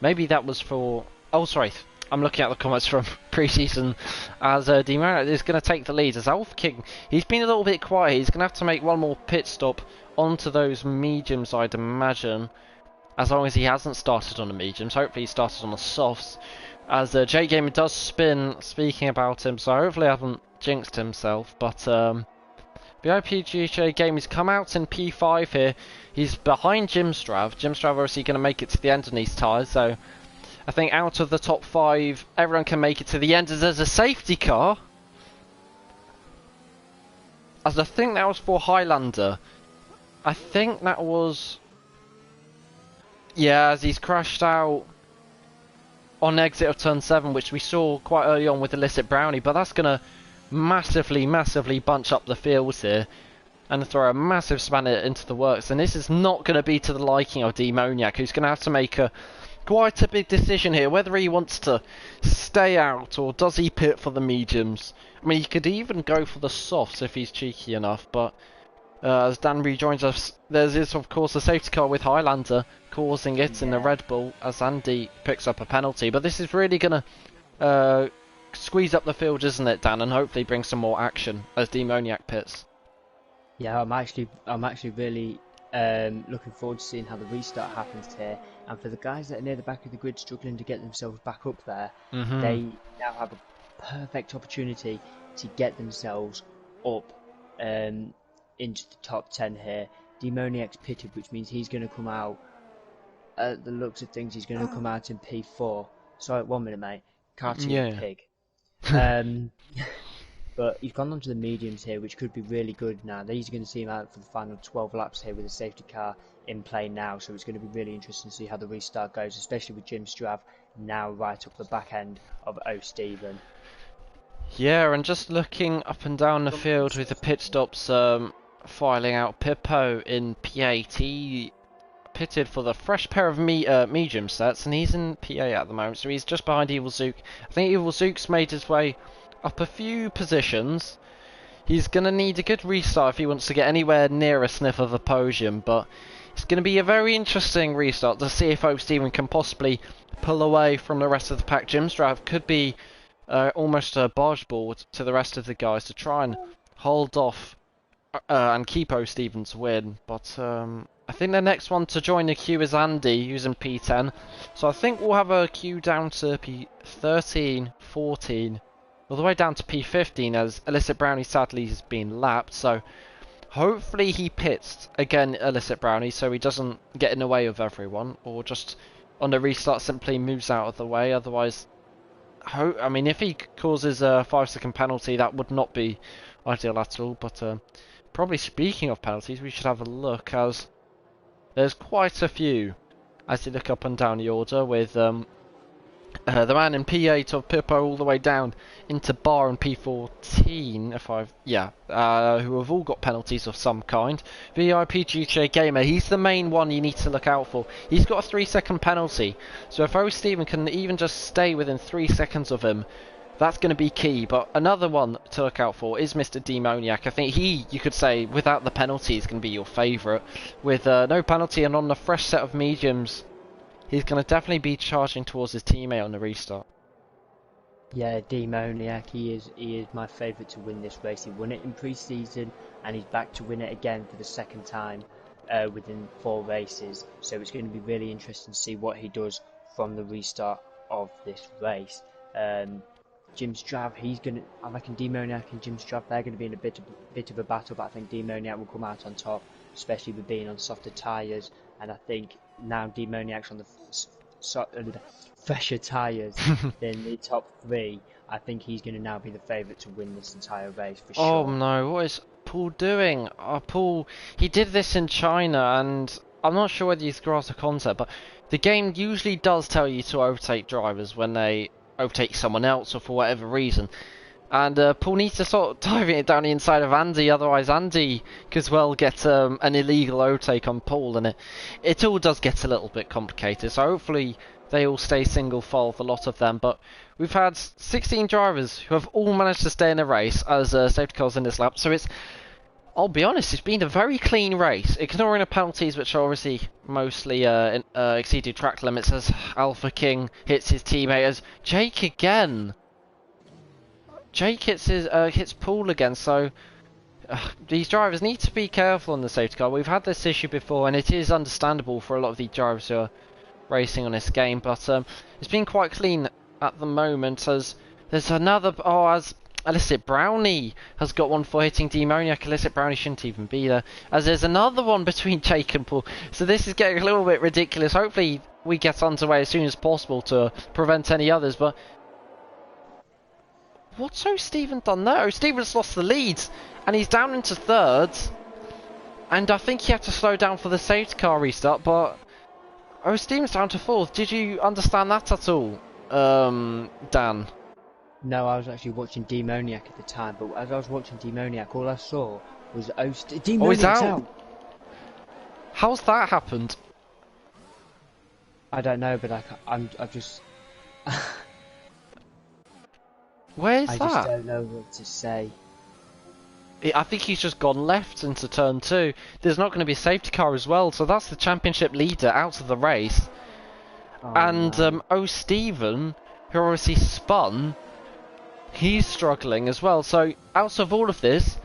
maybe that was for, oh sorry, I'm looking at the comments from pre-season, as Demoniac is going to take the lead. As Alpha King, he's been a little bit quiet, he's going to have to make one more pit stop onto those mediums, I'd imagine, as long as he hasn't started on the mediums. Hopefully he started on the softs, as Jake Gamer does spin, speaking about him, so hopefully I haven't jinxed himself, but VIP GHA game, he's come out in P5 here. He's behind Jimstrav. Jimstrav obviously going to make it to the end on these tyres, so I think out of the top 5, everyone can make it to the end as there's a safety car. As I think that was for Highlander. I think that was... Yeah, as he's crashed out on exit of turn 7, which we saw quite early on with Illicit Brownie, but that's going to massively bunch up the fields here and throw a massive spanner into the works, and this is not going to be to the liking of Demoniac, who's going to have to make quite a big decision here, whether he wants to stay out or does he pit for the mediums. I mean, he could even go for the softs if he's cheeky enough, but as Dan rejoins us, there's of course a safety car with Highlander causing it in the Red Bull as Andy picks up a penalty, but this is really going to squeeze up the field, isn't it, Dan, and hopefully bring some more action as Demoniac pits. Yeah, I'm actually really looking forward to seeing how the restart happens here. And for the guys that are near the back of the grid struggling to get themselves back up there, they now have a perfect opportunity to get themselves up into the top 10 here. Demoniac's pitted, which means he's going to come out, at the looks of things, he's going to come out in P4. Sorry, 1 minute, mate. Cartoon pig. But he's gone on to the mediums here, which could be really good now. These are going to see him out for the final 12 laps here with a safety car in play now, so it's going to be really interesting to see how the restart goes, especially with Jim Strav now right up the back end of O'Stephen. Yeah, and just looking up and down the field with the pit stops filing out, Pippo in P8, he pitted for the fresh pair of medium sets, and he's in PA at the moment, so he's just behind Evil Zook. I think Evil Zook's made his way up a few positions. He's going to need a good restart if he wants to get anywhere near a sniff of a podium, but it's going to be a very interesting restart to see if O'Stephen can possibly pull away from the rest of the pack. Jimstrav could be almost a barge board to the rest of the guys to try and hold off and keep O'Stephen's win, but I think the next one to join the queue is Andy, who's in P10, so I think we'll have a queue down to P13, 14, all the way down to P15 as Illicit Brownie sadly has been lapped, so hopefully he pits again, Illicit Brownie, so he doesn't get in the way of everyone, or just on the restart simply moves out of the way. Otherwise, I mean, if he causes a 5-second penalty, that would not be ideal at all, but probably speaking of penalties, we should have a look, as there's quite a few as you look up and down the order, with the man in P8 of Pippo all the way down into Bar in P14, who have all got penalties of some kind. VIP GTA Gamer, he's the main one you need to look out for. He's got a 3-second penalty, so if O'Stephen can even just stay within 3 seconds of him, that's going to be key. But another one to look out for is Mr. Demoniac. I think he, you could say, without the penalty, is going to be your favourite. With no penalty and on the fresh set of mediums, he's going to definitely be charging towards his teammate on the restart. Yeah, Demoniac, he is my favourite to win this race. He won it in pre-season, and he's back to win it again for the second time within 4 races. So it's going to be really interesting to see what he does from the restart of this race. Jim Strav, I reckon Demoniac and Jim Strav, they're going to be in a bit of a battle, but I think Demoniac will come out on top, especially with being on softer tyres, and I think now Demoniac's on the fresher tyres than the top 3. I think he's going to now be the favourite to win this entire race for sure. Oh no, what is Paul doing? Paul, he did this in China, and I'm not sure whether he's grasped the concept, but the game usually does tell you to overtake drivers when they overtake someone else or for whatever reason. And Paul needs to start diving it down the inside of Andy, otherwise Andy could well get an illegal overtake on Paul, and it all does get a little bit complicated. So hopefully they all stay single file, the lot of them. But we've had 16 drivers who have all managed to stay in the race as safety cars in this lap. So I'll be honest, it's been a very clean race, ignoring the penalties, which are obviously mostly exceeded track limits, as Alpha King hits his teammate, as Jake hits Paul again. So these drivers need to be careful on the safety car. We've had this issue before, and it is understandable for a lot of the drivers who are racing on this game, but it's been quite clean at the moment, as there's another, as Illicit Brownie has got one for hitting Demoniac. Illicit Brownie shouldn't even be there, as there's another one between Jake and Paul. So this is getting a little bit ridiculous. Hopefully we get underway as soon as possible to prevent any others, but what's O'Steven done there? O'Steven's lost the lead, and he's down into third, and I think he had to slow down for the safety car restart, but O'Steven's down to fourth. Did you understand that at all, Dan? No, I was actually watching Demoniac at the time, but as I was watching Demoniac, all I saw was Demoniac's out. How's that happened? I don't know, but I'm just... Where's that? I just don't know what to say. I think he's just gone left into turn 2. There's not going to be a safety car as well, so that's the championship leader out of the race. Oh, and man. O'Steven, who obviously spun, he's struggling as well. So out of all of this,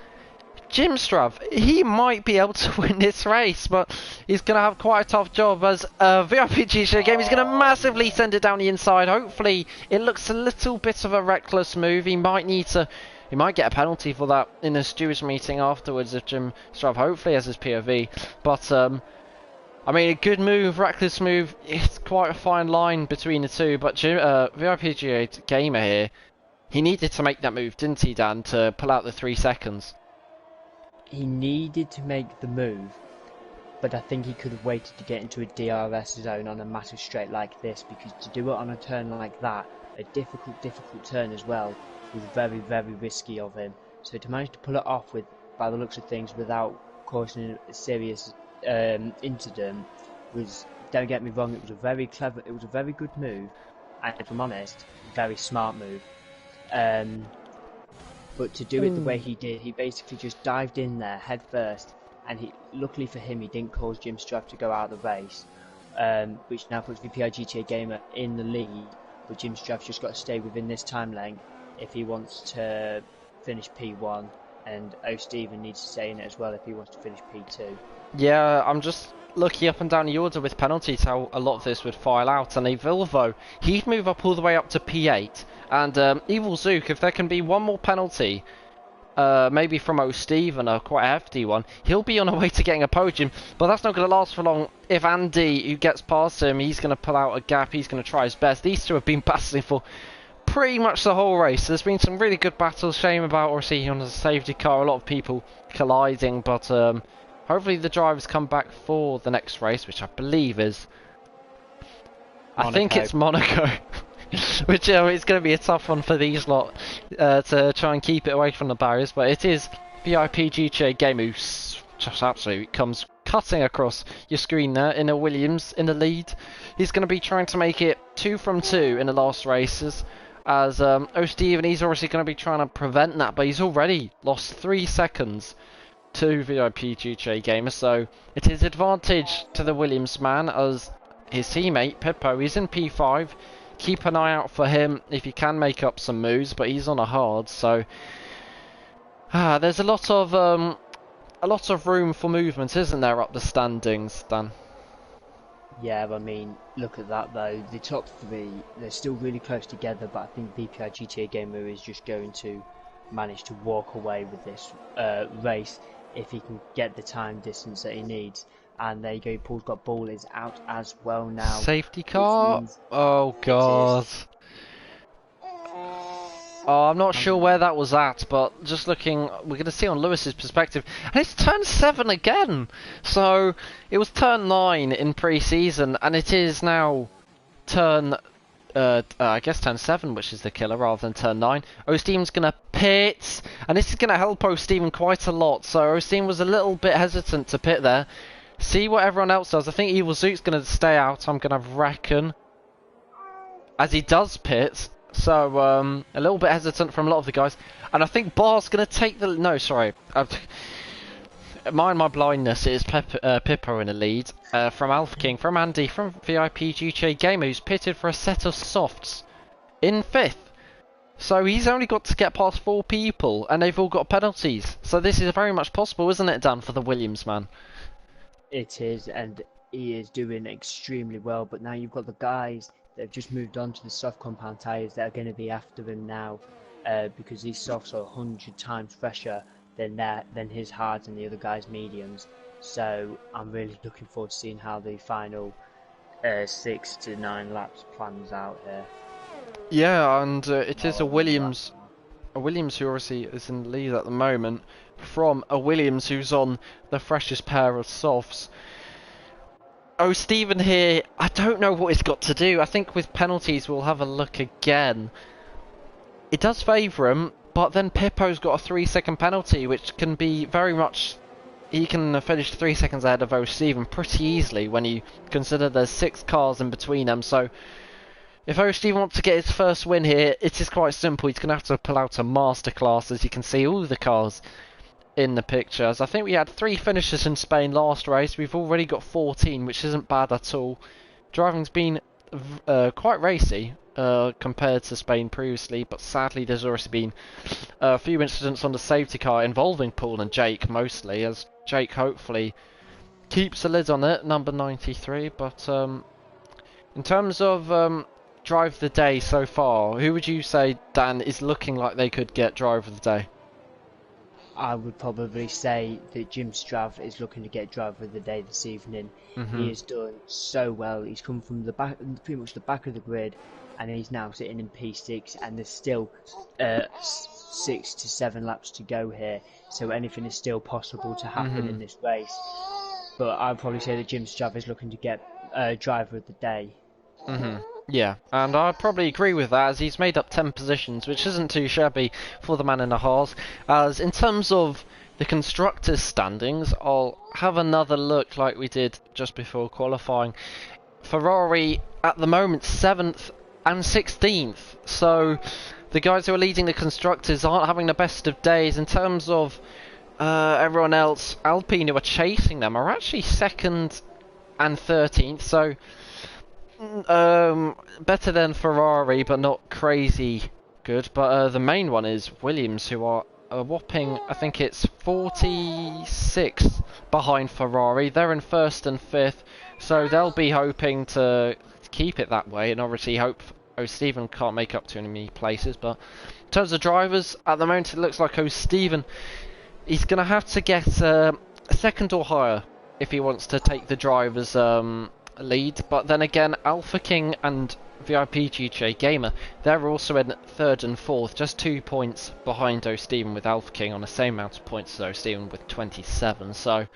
Jim Strav, he might be able to win this race, but he's going to have quite a tough job as VIP GC game. He's going to massively send it down the inside. Hopefully it looks a little bit of a reckless move. He might get a penalty for that in the stewards meeting afterwards if Jim Strav hopefully has his POV. But I mean, a good move, reckless move, it's quite a fine line between the two. But VIP GA Gamer here, he needed to make that move, didn't he, Dan, to pull out the 3 seconds? He needed to make the move, but I think he could have waited to get into a DRS zone on a massive straight like this, because to do it on a turn like that, a difficult turn as well, was very, very risky of him. So to manage to pull it off with, by the looks of things, without causing a serious incident, was, don't get me wrong, it was a very clever, it was a very good move, and if I'm honest, very smart move. But to do it the way he did, he basically just dived in there head first, and luckily for him, he didn't cause Jim Strav to go out of the race, which now puts VPI GTA Gamer in the lead. But Jim Strav's just got to stay within this time length if he wants to finish P1, and O'Steven needs to stay in it as well if he wants to finish P2. Yeah, I'm just looking up and down the order with penalties how a lot of this would file out, and a Vilvo, he'd move up all the way up to P8, and Evil Zook, if there can be one more penalty, maybe from O'Steven, a quite hefty one, he'll be on a way to getting a podium, but that's not going to last for long. If Andy, who gets past him, he's going to pull out a gap, he's going to try his best. These two have been battling for pretty much the whole race. There's been some really good battles, shame about obviously on the safety car, a lot of people colliding, but hopefully the drivers come back for the next race, which I believe is... I think it's Monaco. Which is going to be a tough one for these lot to try and keep it away from the barriers, but it is VIP GTA Game who just absolutely comes cutting across your screen there in a Williams in the lead. He's going to be trying to make it 2 from 2 in the last races, as O'Steven, he's obviously going to be trying to prevent that, but he's already lost 3 seconds to VIP GTA Gamer, so it is advantage to the Williams man, as his teammate Pippo is in P5. Keep an eye out for him if he can make up some moves, but he's on a hard, so there's a lot of room for movement, isn't there, up the standings, Dan? Yeah, I mean, look at that though. The top 3, they're still really close together, but I think VPI GTA Gamer is just going to manage to walk away with this race if he can get the time distance that he needs. And there you go, Paul's got ball is out as well now. Safety car? Oh god. Oh, I'm not sure where that was at, but just looking, we're going to see on Lewis's perspective. And it's turn 7 again! So, it was turn 9 in pre-season, and it is now turn, I guess turn 7, which is the killer, rather than turn 9. O'Steven's going to pit, and this is going to help O'Steven quite a lot. So, O'Steven was a little bit hesitant to pit there. See what everyone else does. I think Evil Zook's going to stay out, I'm going to reckon, as he does pit. So, a little bit hesitant from a lot of the guys. And I think Bar's going to take the... No, sorry. Mind my blindness, it is Pippo in the lead. From Alpha King, from Andy, from VIP GTA Gamer, who's pitted for a set of softs in 5th. So he's only got to get past 4 people, and they've all got penalties. So this is very much possible, isn't it, Dan, for the Williams man? It is, and he is doing extremely well, but now you've got the guys that have just moved on to the soft compound tyres that are going to be after him now. because these softs are 100 times fresher than his hards and the other guys' mediums. So I'm really looking forward to seeing how the final 6 to 9 laps plans out here. Yeah, and it is a Williams who obviously is in the lead at the moment, from a Williams who's on the freshest pair of softs. Oh, Stephen here, I don't know what he's got to do. I think with penalties we'll have a look again. It does favour him, but then Pippo's got a 3-second penalty, which can be very much... He can finish 3 seconds ahead of O'Stephen pretty easily when you consider there's 6 cars in between them. So if O'Stephen wants to get his first win here, it is quite simple. He's going to have to pull out a masterclass, as you can see all the cars in the pictures. I think we had 3 finishes in Spain last race. We've already got 14, which isn't bad at all. Driving's been quite racy compared to Spain previously, but sadly there's already been a few incidents on the safety car involving Paul and Jake mostly, as Jake hopefully keeps a lid on it, number 93. But in terms of drive of the day so far, who would you say, Dan, is looking like they could get drive of the day? I would probably say that Jim Strav is looking to get driver of the day this evening. He has done so well. He's come from the back, pretty much the back of the grid, and he's now sitting in P6, and there's still 6 to 7 laps to go here, so anything is still possible to happen in this race. But I'd probably say that Jim Strav is looking to get driver of the day. Yeah, and I'd probably agree with that, as he's made up 10 positions, which isn't too shabby for the man in the Haas. As in terms of the constructors' standings, I'll have another look like we did just before qualifying. Ferrari at the moment 7th and 16th, so the guys who are leading the constructors aren't having the best of days. In terms of everyone else, Alpine, who are chasing them, are actually 2nd and 13th, so better than Ferrari, but not crazy good. But the main one is Williams, who are a whopping, I think it's 46 behind Ferrari. They're in 1st and 5th, so they'll be hoping to keep it that way, and obviously hope O'Stephen can't make up too many places. But in terms of drivers, at the moment it looks like O'Stephen, he's going to have to get 2nd or higher if he wants to take the drivers' lead. But then again, Alpha King and VIP GTA Gamer, they're also in 3rd and 4th, just 2 points behind O'Stephen, with Alpha King on the same amount of points as O'Stephen with 27. So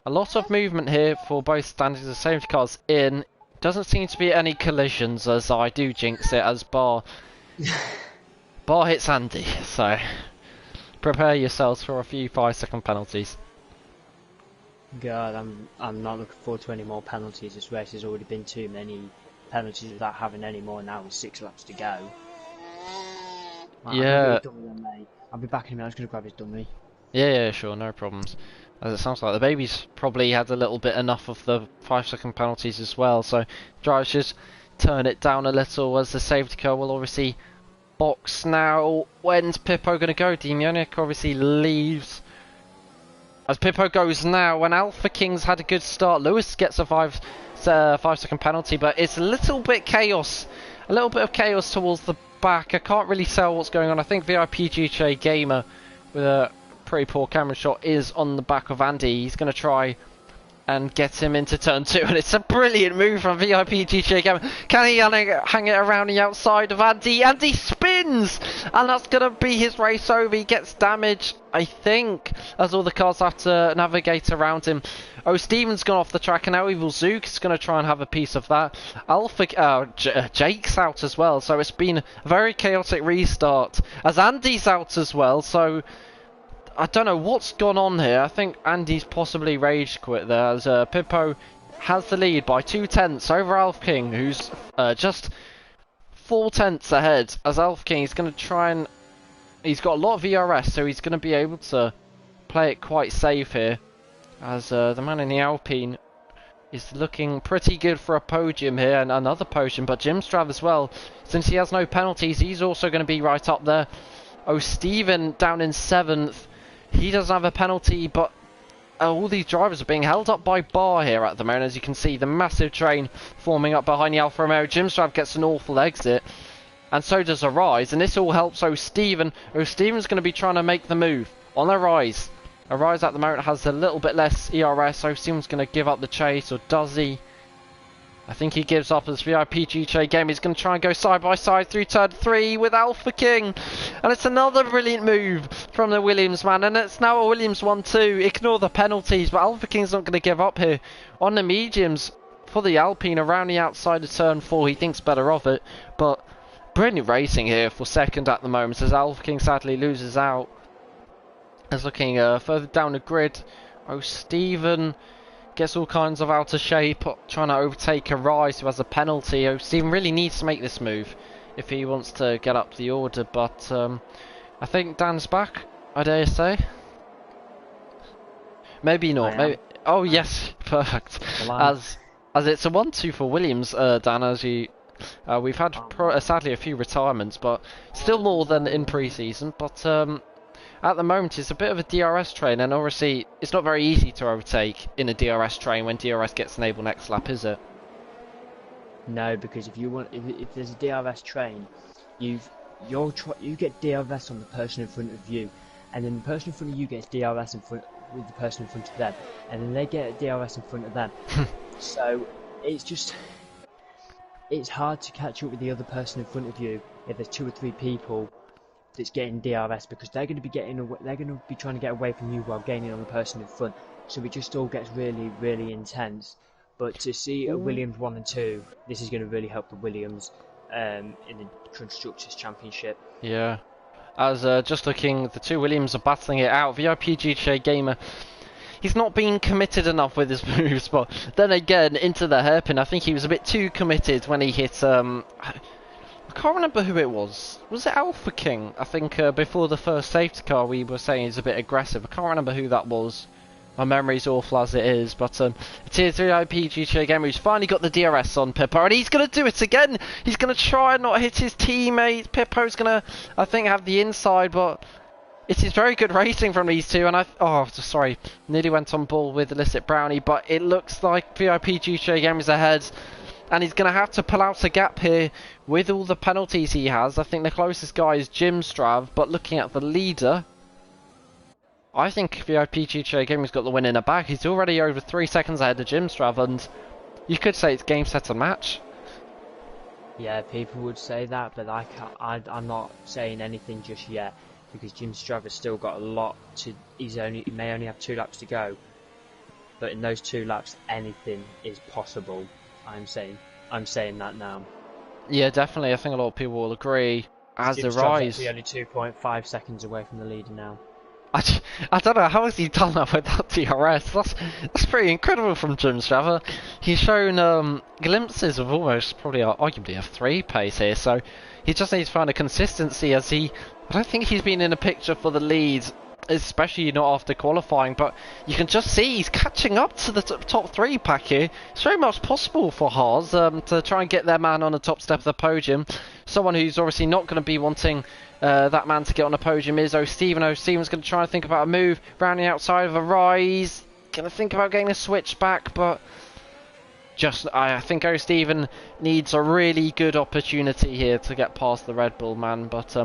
a lot of movement here for both standings of safety cars in. Doesn't seem to be any collisions, as I do jinx it, as Bar hits Andy. So prepare yourselves for a few 5-second penalties. God, I'm not looking forward to any more penalties. This race has already been too many penalties without having any more now with 6 laps to go. Yeah. I'll be back in a minute. I'm just going to grab his dummy. Yeah, sure, no problems. As it sounds like the baby's probably had a little bit enough of the 5-second penalties as well, so drivers just turn it down a little, as the safety car will obviously box now. When's Pippo going to go? Demonic obviously leaves. As Pippo goes now, when Alpha King's had a good start, Lewis gets a 5-second penalty, but it's a little bit chaos. A little bit of chaos towards the back. I can't really tell what's going on. I think VIP GTA Gamer, with a pretty poor camera shot, is on the back of Andy. He's going to try and get him into turn 2, and it's a brilliant move from VIP GTA Gamer. Can he hang it around the outside of Andy? Andy spins, and that's going to be his race over. He gets damaged, I think, as all the cars have to navigate around him. O'Stephen's gone off the track, and now Evil Zook is going to try and have a piece of that. Jake's out as well, so it's been a very chaotic restart, as Andy's out as well, so I don't know what's gone on here. I think Andy's possibly rage quit there, as Pippo has the lead by 2/10 over Alf King, who's just 4/10 ahead. As Alf King is going to try and... He's got a lot of VRS, so he's going to be able to play it quite safe here. As the man in the Alpine is looking pretty good for a podium here, and another podium. But Jim Strav as well, since he has no penalties, he's also going to be right up there. O'Stephen down in 7th. He doesn't have a penalty, but all these drivers are being held up by Bar here at the moment. As you can see, the massive train forming up behind the Alfa Romeo. Jim Strav gets an awful exit. and so does Arise, and this all helps O'Steven. O'Steven's going to be trying to make the move on Arise. Arise at the moment has a little bit less ERS. O'Steven's going to give up the chase, or does he? I think he gives up as VIP GTA game. He's going to try and go side by side through turn 3 with Alpha King. And it's another brilliant move from the Williams man. And it's now a Williams 1-2. Ignore the penalties, but Alpha King's not going to give up here. On the mediums for the Alpine around the outside of turn 4. He thinks better of it. But brilliant racing here for second at the moment as Alpha King sadly loses out. As looking further down the grid, O'Steven gets all kinds of out of shape, trying to overtake Arise, who has a penalty. O'Steven really needs to make this move if he wants to get up the order, but I think Dan's back, I dare say. Maybe not. Maybe. Oh yes, perfect. As it's a 1-2 for Williams, Dan. As you, we've had sadly a few retirements, but still more than in pre-season. But at the moment, it's a bit of a DRS train, and obviously, it's not very easy to overtake in a DRS train when DRS gets enabled next lap, is it? No, because if there's a DRS train, you get DRS on the person in front of you, and then the person in front of you gets DRS in front with the person in front of them, and then they get DRS in front of them. So it's hard to catch up with the other person in front of you if there's 2 or 3 people that's getting DRS, because they're going to be trying to get away from you while gaining on the person in front. So it just all gets really, really intense. But to see a Williams 1 and 2, this is going to really help the Williams in the Constructors' Championship. Yeah. As just looking, the 2 Williams are battling it out. VIP GTA Gamer, he's not being committed enough with his moves, but then again, into the hairpin, I think he was a bit too committed when he hit I can't remember who it was. Was it Alpha King? I think before the first safety car we were saying he's a bit aggressive. I can't remember who that was. My memory's awful as it is. But a Tier 3 IP GTA gamer who's finally got the DRS on Pippo. And he's going to do it again. He's going to try and not hit his teammate. Pippo's going to, I think, have the inside. But it is very good racing from these two. And sorry. Nearly went on ball with Illicit Brownie. But it looks like VIP GTA game is ahead. And he's going to have to pull out a gap here with all the penalties he has. I think the closest guy is Jim Strav, but looking at the leader, I think VIP GTA Gaming's got the win in the bag. He's already over 3 seconds ahead of Jim Strav, and you could say it's game, set and match. Yeah, people would say that, but I'm not saying anything just yet, because Jim Strav has still got a lot to... He may only have 2 laps to go, but in those 2 laps, anything is possible. I'm saying that now. Yeah, definitely. I think a lot of people will agree. As the rise, only 2.5 seconds away from the leader now. I don't know how has he done that without DRS. That's pretty incredible from Jim Straver. He's shown glimpses of almost probably arguably a 3 pace here. So he just needs to find a consistency as I don't think he's been in a picture for the lead, especially not after qualifying, but you can just see he's catching up to the top 3 pack here. It's very much possible for Haas to try and get their man on the top step of the podium. Someone who's obviously not going to be wanting that man to get on the podium is O'Steven. O'Steven's going to try and think about a move round the outside of a rise. Going to think about getting a switch back, but I think O'Steven needs a really good opportunity here to get past the Red Bull man. But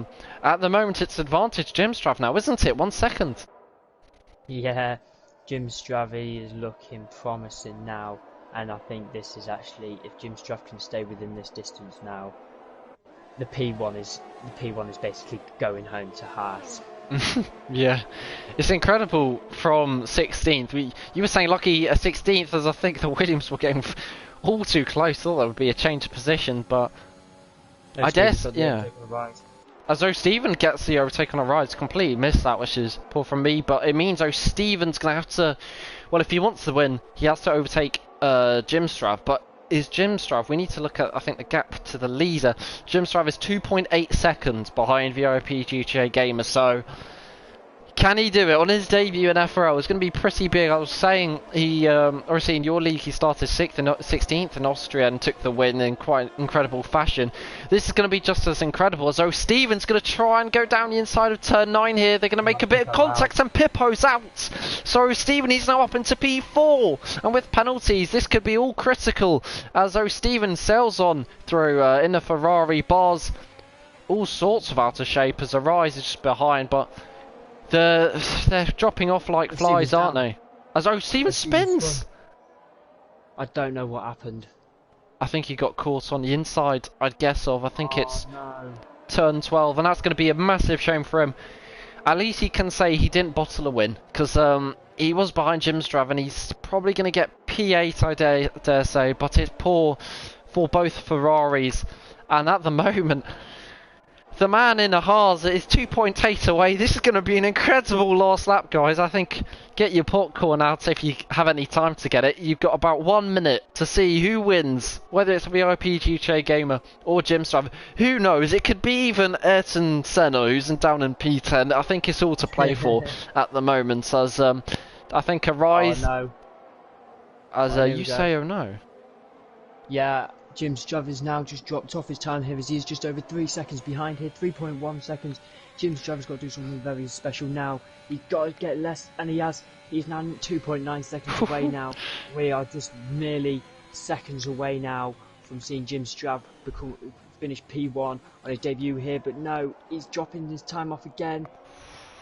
at the moment, it's advantage Jim Strav now, isn't it? 1 second. Yeah, Jim Stravy is looking promising now, and I think this is actually, if Jim Strav can stay within this distance now, the P1 is basically going home to Haas. Yeah, it's incredible from 16th. You were saying lucky a 16th, as I think the Williams were getting all too close. Thought that would be a change of position, but I guess, yeah. As O'Steven gets the overtake on a ride, completely missed that, which is poor from me. But it means O'Steven's going to have to, well, if he wants to win, he has to overtake Jim Strav. But is Jim Strav, we need to look at, I think, the gap to the leader. Jim Strav is 2.8 seconds behind VIP GTA Gamer, so can he do it on his debut in FRL? It's going to be pretty big. I was saying he, obviously in your league, he started 16th in Austria and took the win in quite incredible fashion. This is going to be just as incredible as O'Steven's going to try and go down the inside of turn 9 here. They're going to make a bit of contact and Pippo's out. So O'Steven, he's now up into P4. And with penalties, this could be all critical as O'Steven sails on through in the Ferrari bars. all sorts of out of shape as Arise is just behind, but they're dropping off like flies, aren't they? As Steven spins! I don't know what happened. I think he got caught on the inside, I'd guess of. I think it's no. turn 12, and that's going to be a massive shame for him. At least he can say he didn't bottle a win, because he was behind Jimstrav, and he's probably going to get P8, I dare say, but it's poor for both Ferraris. And at the moment, the man in the Haas is 2.8 away. This is going to be an incredible last lap, guys. I think get your popcorn out if you have any time to get it. You've got about 1 minute to see who wins, whether it's VIP GTA Gamer or Jimstrav. Who knows? It could be even Ayrton Senna, who's down in P10. I think it's all to play for at the moment. As I think Arise. Oh no. As you say, oh no. Yeah. Jimstrav is now just dropped off his time here as he is just over 3 seconds behind here, 3.1 seconds. Jimstrav has got to do something very special now. He's got to get less, and he has. He's now 2.9 seconds away now. We are just merely seconds away now from seeing Jimstrav finish P1 on his debut here, but no, he's dropping his time off again.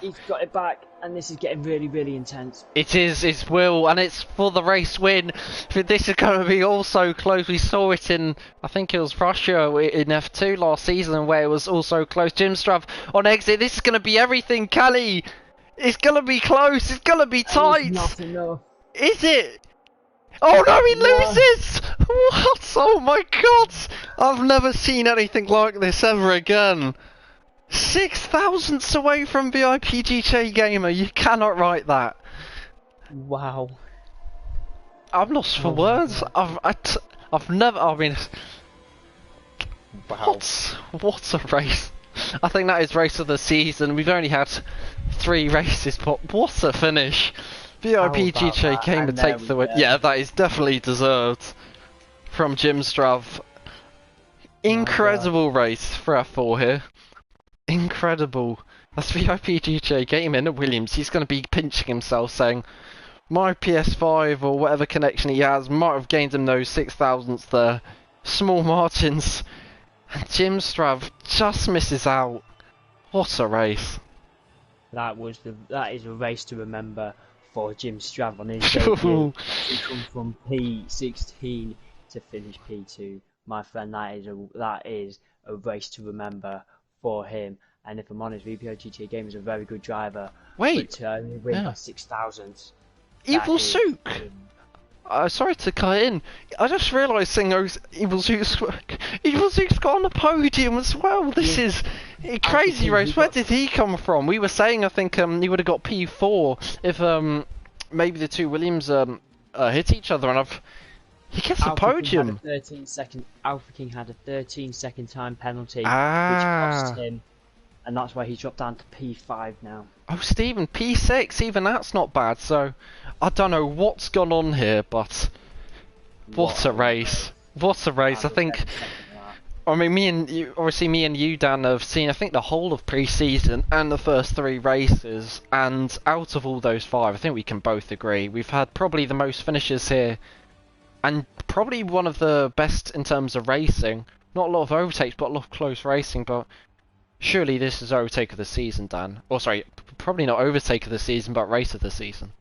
He's got it back, and this is getting really, really intense. It is, it's Will, and it's for the race win. This is going to be all so close. We saw it in, I think it was Russia in F2 last season, where it was also close. Jimstrav on exit. This is going to be everything, Callie. It's going to be close. It's going to be tight. Not enough. Is it? Oh no, he loses! What? Oh my god! I've never seen anything like this ever again. 6 thousandths away from VIP GTA Gamer. You cannot write that. Wow. I'm lost for words. I've never. I mean, wow. What a race! I think that is race of the season. We've only had 3 races, but what a finish! VIP GTA Gamer takes the win. Yeah, that is definitely deserved from Jimstrav. Incredible race for F4 here. Incredible. That's VIP GTA Gaming. Williams, he's going to be pinching himself saying, my PS5 or whatever connection he has might have gained him those 6 thousandths there. Small margins. And Jimstrav just misses out. What a race. That is a race to remember for Jimstrav on his debut. He come from P16 to finish P2. My friend, that is a race to remember for him, and if I'm honest, VPO GTA Game is a very good driver. Wait, but to only win by 6 thousandths. Evil Sook. Sorry to cut in. I just realised Evil Sook's got on the podium as well. This is a crazy race. Where did he come from? We were saying I think he would have got P4 if maybe the two Williams hit each other, and he gets the podium. Alpha King had a 13-second time penalty, which cost him, and that's why he dropped down to P5 now. Oh, Stephen, P6, even that's not bad. So, I don't know what's gone on here, but what a race! What a race! I think. I mean, me and you, Dan, have seen I think the whole of pre-season and the first 3 races, and out of all those 5, I think we can both agree we've had probably the most finishes here. And probably one of the best in terms of racing. Not a lot of overtakes, but a lot of close racing. But surely this is overtake of the season, Dan. Or sorry, probably not overtake of the season, but race of the season.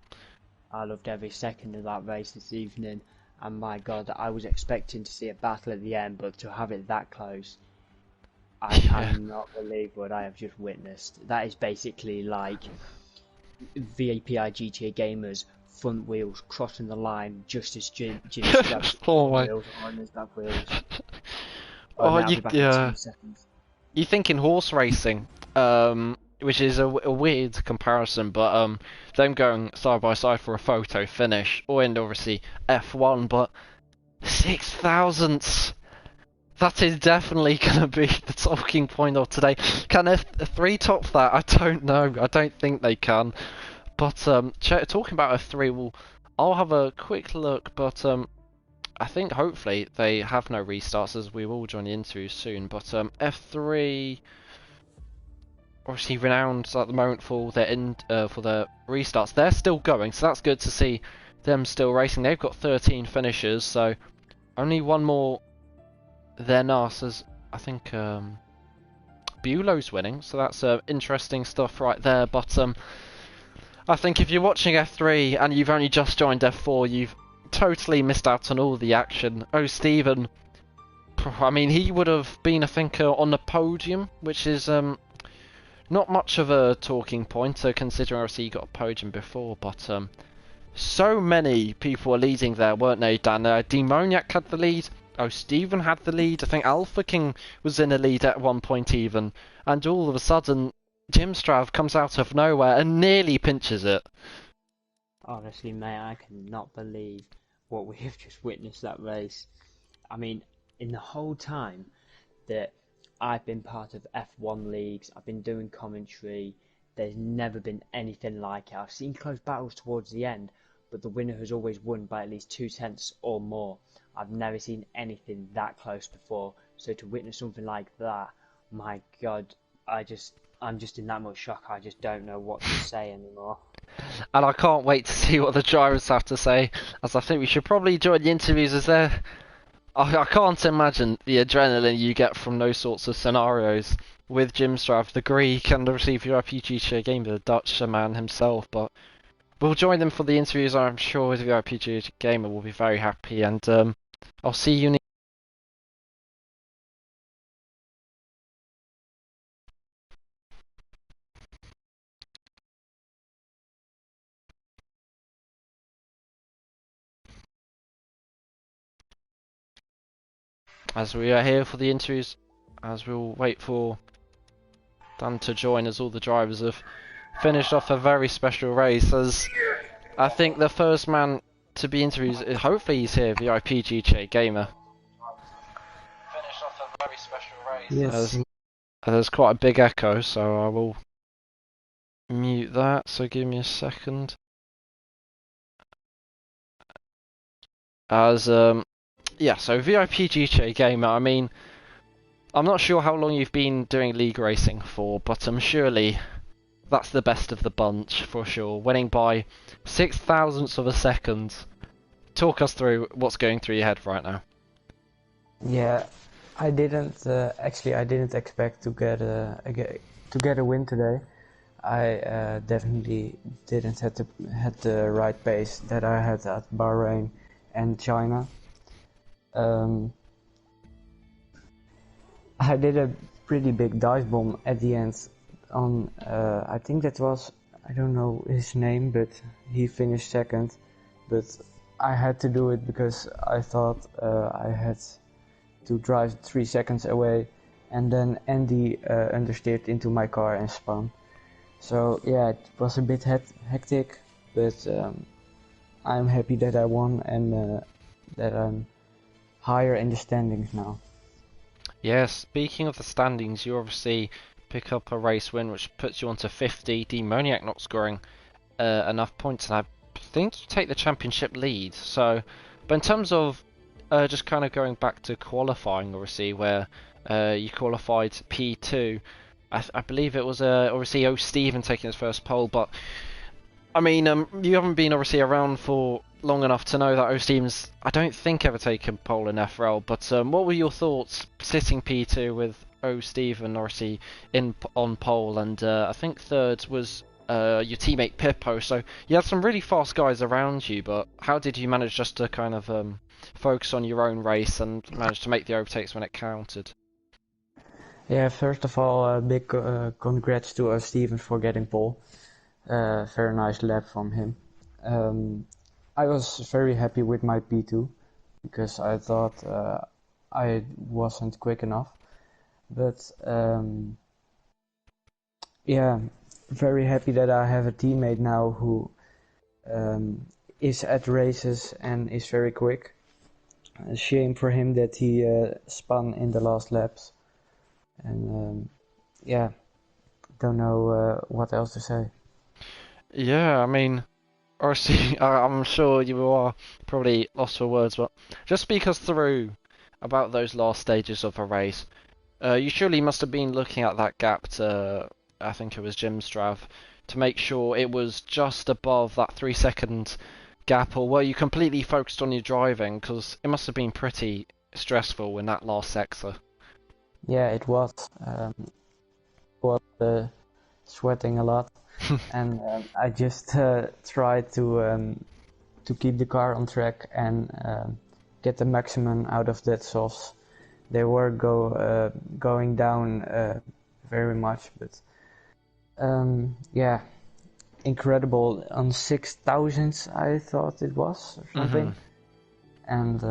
I loved every second of that race this evening. And my god, I was expecting to see a battle at the end, but to have it that close, I cannot believe what I have just witnessed. That is basically like VAPI GTA Gamers front wheels crossing the line just as Jim's wheels on his back wheels. You think in horse racing, which is a weird comparison, but them going side by side for a photo finish, or in obviously F1, but 6 thousandths. That is definitely going to be the talking point of today. Can F3 top that? I don't know. I don't think they can. But talking about F3, I'll have a quick look, but I think hopefully they have no restarts, as we will join into soon. But F3, obviously renowned at the moment for their restarts. They're still going, so that's good to see them still racing. They've got 13 finishes, so only one more than us. As I think Bulow's winning, so that's interesting stuff right there. But I think if you're watching F3 and you've only just joined F4, you've totally missed out on all the action. Oh, Stephen, I mean, he would have been, I think, on the podium, which is not much of a talking point, considering obviously he got a podium before, but so many people were leading there, weren't they, Dan? Demoniac had the lead. Oh, Stephen had the lead. I think Alpha King was in the lead at one point even. And all of a sudden, Jim Strav comes out of nowhere and nearly pinches it. Honestly, mate, I cannot believe what we have just witnessed that race. I mean, in the whole time that I've been part of F1 leagues, I've been doing commentary, there's never been anything like it. I've seen close battles towards the end, but the winner has always won by at least 2/10 or more. I've never seen anything that close before, so to witness something like that, my God, I'm just in that much shock, I just don't know what to say anymore. And I can't wait to see what the drivers have to say, as I think we should probably join the interviews as there. I can't imagine the adrenaline you get from those sorts of scenarios with Jim Strav, the Greek, and obviously if you're RPG game, the Dutch man himself. But we'll join them for the interviews. I'm sure the RPG gamer will be very happy, and I'll see you. As we are here for the interviews, as we'll wait for Dan to join, as all the drivers have finished off a very special race. As I think the first man to be interviewed, hopefully he's here, the IPGJ gamer. Finished off a very special race. Yes. There's quite a big echo, so I will mute that. So give me a second. As yeah, so VIPGJ gamer. I mean, I'm not sure how long you've been doing league racing for, but surely that's the best of the bunch for sure. Winning by 0.006 of a second. Talk us through what's going through your head right now. Yeah, I didn't I didn't expect to get a win today. I definitely didn't had the right pace that I had at Bahrain and China. I did a pretty big dive bomb at the end on, I think that was, I don't know his name, but he finished second. But I had to do it because I thought I had to drive 3 seconds away, and then Andy understeered into my car and spun. So yeah, it was a bit hectic, but I'm happy that I won and that I'm higher in the standings now. Yeah, speaking of the standings, you obviously pick up a race win, which puts you onto 50. Demoniac not scoring enough points, and I think you take the championship lead. So, but in terms of just kind of going back to qualifying, obviously, where you qualified P2, I believe it was obviously Stephen taking his first pole, but I mean, you haven't been obviously around for long enough to know that Stevens, I don't think, ever taken pole in FRL, but what were your thoughts sitting P2 with Stephen obviously on pole, and I think third was your teammate Pippo, so you had some really fast guys around you, but how did you manage just to kind of focus on your own race and manage to make the overtakes when it counted? Yeah, first of all, big congrats to Stephen for getting pole. Very nice lap from him. I was very happy with my P2 because I thought I wasn't quick enough. But yeah, very happy that I have a teammate now who is at races and is very quick. A shame for him that he spun in the last laps. And yeah, don't know what else to say. Yeah, I mean, obviously, I'm sure you are probably lost for words, but just speak us through about those last stages of a race. You surely must have been looking at that gap to, I think it was Jim Strav, to make sure it was just above that 3 second gap, or were you completely focused on your driving? Because it must have been pretty stressful in that last sector. Yeah, it was. was sweating a lot, and I just tried to keep the car on track and get the maximum out of that softs. They were going down very much, but yeah, incredible on 6,000 I thought it was or something, and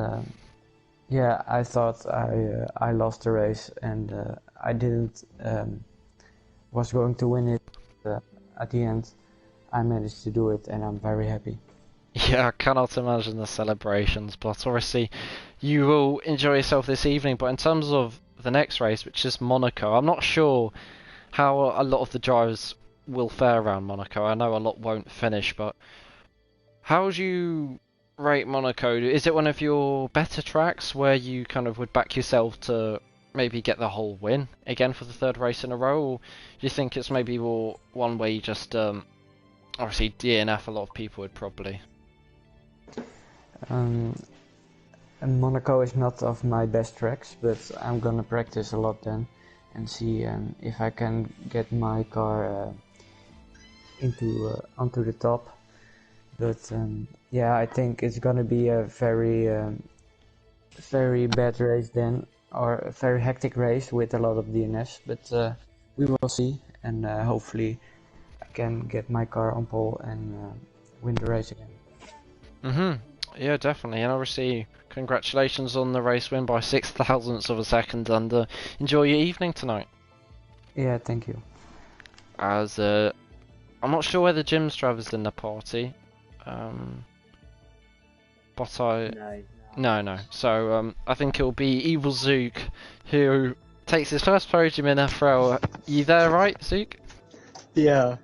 yeah, I thought I lost the race and I didn't was going to win it. At the end, I managed to do it, and I'm very happy. Yeah, I cannot imagine the celebrations, but obviously you will enjoy yourself this evening. But in terms of the next race, which is Monaco, I'm not sure how a lot of the drivers will fare around Monaco. I know a lot won't finish, but how would you rate Monaco? Is it one of your better tracks where you kind of would back yourself to maybe get the whole win again for the third race in a row, or do you think it's maybe more one where you just obviously DNF? A lot of people would probably. And Monaco is not of my best tracks, but I'm gonna practice a lot then and see if I can get my car onto the top. But yeah, I think it's gonna be a very bad race then, or a very hectic race with a lot of DNFs. But we will see, and hopefully I can get my car on pole and win the race again. Yeah, definitely, and obviously congratulations on the race win by 6,000ths of a second, and enjoy your evening tonight. Yeah, thank you. As I'm not sure whether Jim's drivers in the party, but no. So I think it'll be Evil Zook who takes his first podium in FRL. You there, right, Zook? Yeah.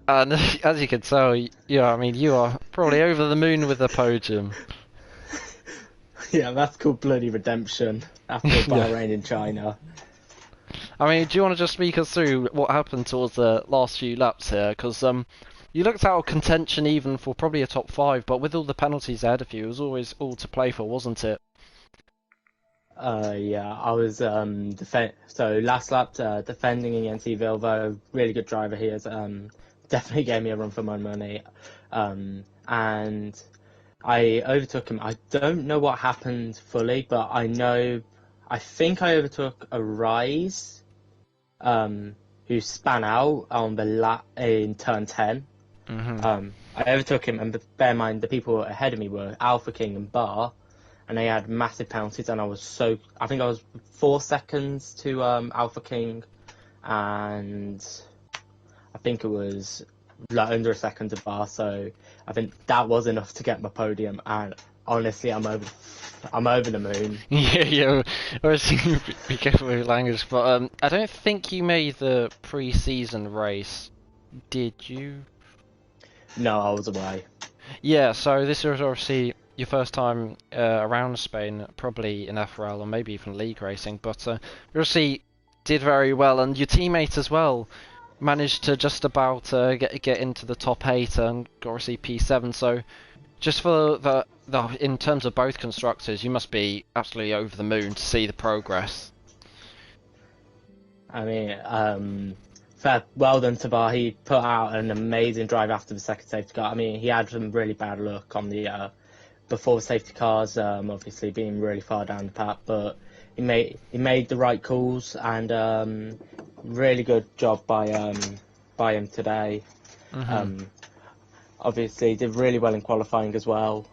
And as you can tell, I mean, you are probably over the moon with the podium. Yeah, that's called bloody redemption after Bahrain in China. I mean, do you want to just speak us through what happened towards the last few laps here? Because you looked out of contention even for probably a top 5, but with all the penalties ahead of you, it was always all to play for, wasn't it? Yeah, I was so last lap defending against Evilvo, really good driver he is. Definitely gave me a run for my money, and I overtook him. I don't know what happened fully, but I think I overtook a Rise, who span out on the lap in turn 10. I overtook him, and bear in mind the people ahead of me were Alpha King and Bar, and they had massive penalties, and I think I was 4 seconds to Alpha King, and I think it was like under a second to Bar, so I think that was enough to get my podium, and honestly I'm over the moon. Yeah, obviously be careful with your language, but I don't think you made the pre-season race, did you? No, I was away. Yeah, so this was obviously your first time around Spain, probably in FRL or maybe even league racing, but you obviously did very well, and your teammate as well managed to just about get into the top 8 and got obviously P7. So just for the in terms of both constructors, you must be absolutely over the moon to see the progress. I mean, well done to Bar. He put out an amazing drive after the second safety car. I mean, he had some really bad luck on the before the safety cars, obviously being really far down the path, but he made the right calls, and really good job by him today. Obviously he did really well in qualifying as well.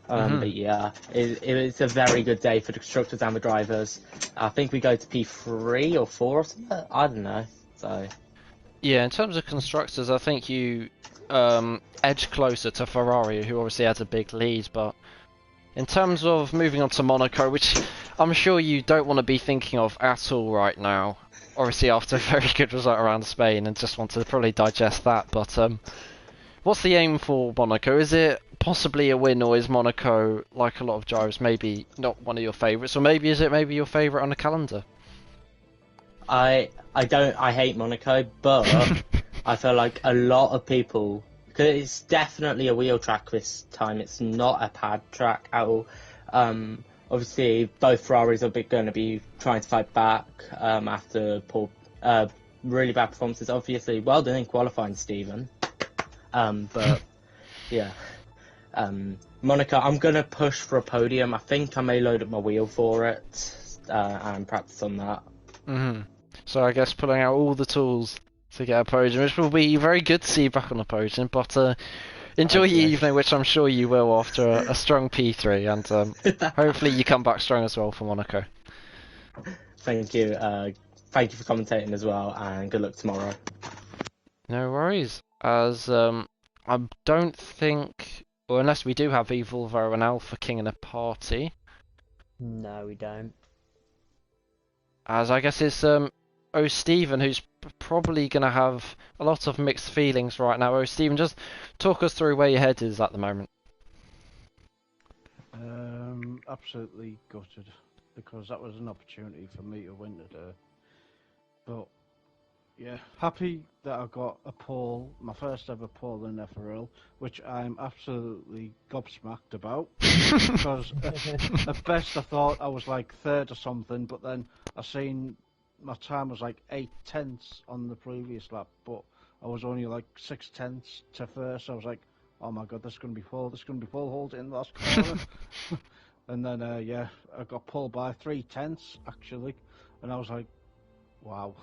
But yeah, it's a very good day for the constructors and the drivers. I think we go to P3 or 4 or something. I don't know. So yeah, in terms of constructors, I think you edge closer to Ferrari, who obviously has a big lead, but in terms of moving on to Monaco, which I'm sure you don't want to be thinking of at all right now, obviously after a very good result around Spain, and just want to probably digest that, but what's the aim for Monaco? Is it possibly a win, or is Monaco, like a lot of drivers, maybe not one of your favourites, or maybe is it maybe your favourite on the calendar? I hate Monaco, but I feel like a lot of people, because it's definitely a wheel track this time, it's not a pad track at all. obviously both Ferraris are going to be trying to fight back after really bad performances. Obviously, well done in qualifying, Stephen. But yeah, Monaco, I'm going to push for a podium. I think I may load up my wheel for it and practice on that. So I guess pulling out all the tools to get a podium, which will be very good to see you back on the podium, but enjoy your evening, which I'm sure you will after a strong P3, and hopefully you come back strong as well for Monaco. Thank you. Thank you for commentating as well, and good luck tomorrow. No worries, as I don't think, or unless we do have Evolvo and Alpha King in a party. No, we don't. As I guess it's Stephen who's probably going to have a lot of mixed feelings right now. Stephen, just talk us through where your head is at the moment. Absolutely gutted, because that was an opportunity for me to win today. But yeah, happy that I got a pole, my first ever pole in FRL, which I'm absolutely gobsmacked about. Because at best I thought I was like third or something, but then I seen my time was like 8/10 on the previous lap, but I was only like 6/10 to first. I was like, oh my god, this is going to be full, hold it in the last corner. And then, yeah, I got pulled by 3/10 actually, and I was like, wow.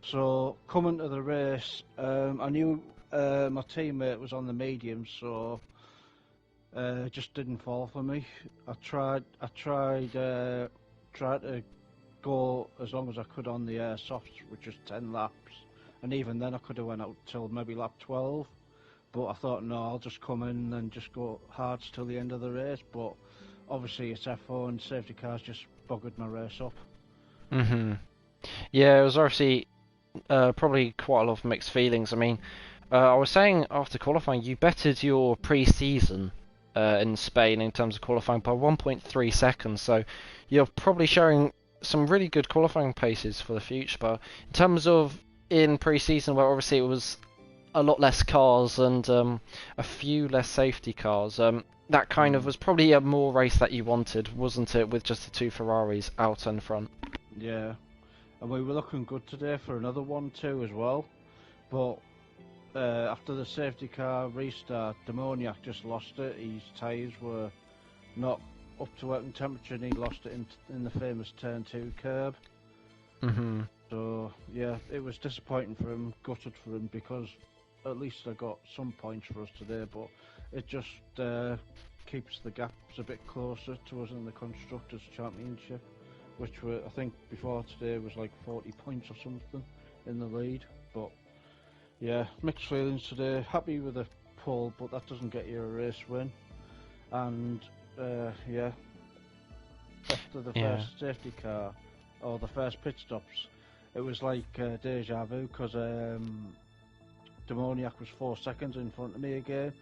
So, coming to the race, I knew my teammate was on the medium, so it just didn't fall for me. I tried to go as long as I could on the softs, which was 10 laps, and even then I could have went out till maybe lap 12. But I thought, no, I'll just come in and just go hard till the end of the race. But obviously it's F4 and safety cars just buggered my race up. Yeah, it was obviously probably quite a lot of mixed feelings. I mean, I was saying after qualifying, you bettered your pre-season in Spain in terms of qualifying by 1.3 seconds. So you're probably showing some really good qualifying paces for the future. But in terms of in pre-season, where obviously it was a lot less cars and a few less safety cars, that kind of was probably a more race that you wanted, wasn't it, with just the two Ferraris out in front? Yeah, and we were looking good today for another 1-2 as well, but after the safety car restart, Demoniac just lost it. His tyres were not up to working temperature and he lost it in the famous turn 2 curb. So yeah, it was disappointing for him, gutted for him, because at least I got some points for us today, but it just keeps the gaps a bit closer to us in the Constructors' Championship, which were, I think before today was like 40 points or something in the lead. But yeah, mixed feelings today. Happy with the pole, but that doesn't get you a race win. And yeah, after the first safety car, or the first pit stops, it was like deja vu, because Demoniac was 4 seconds in front of me again.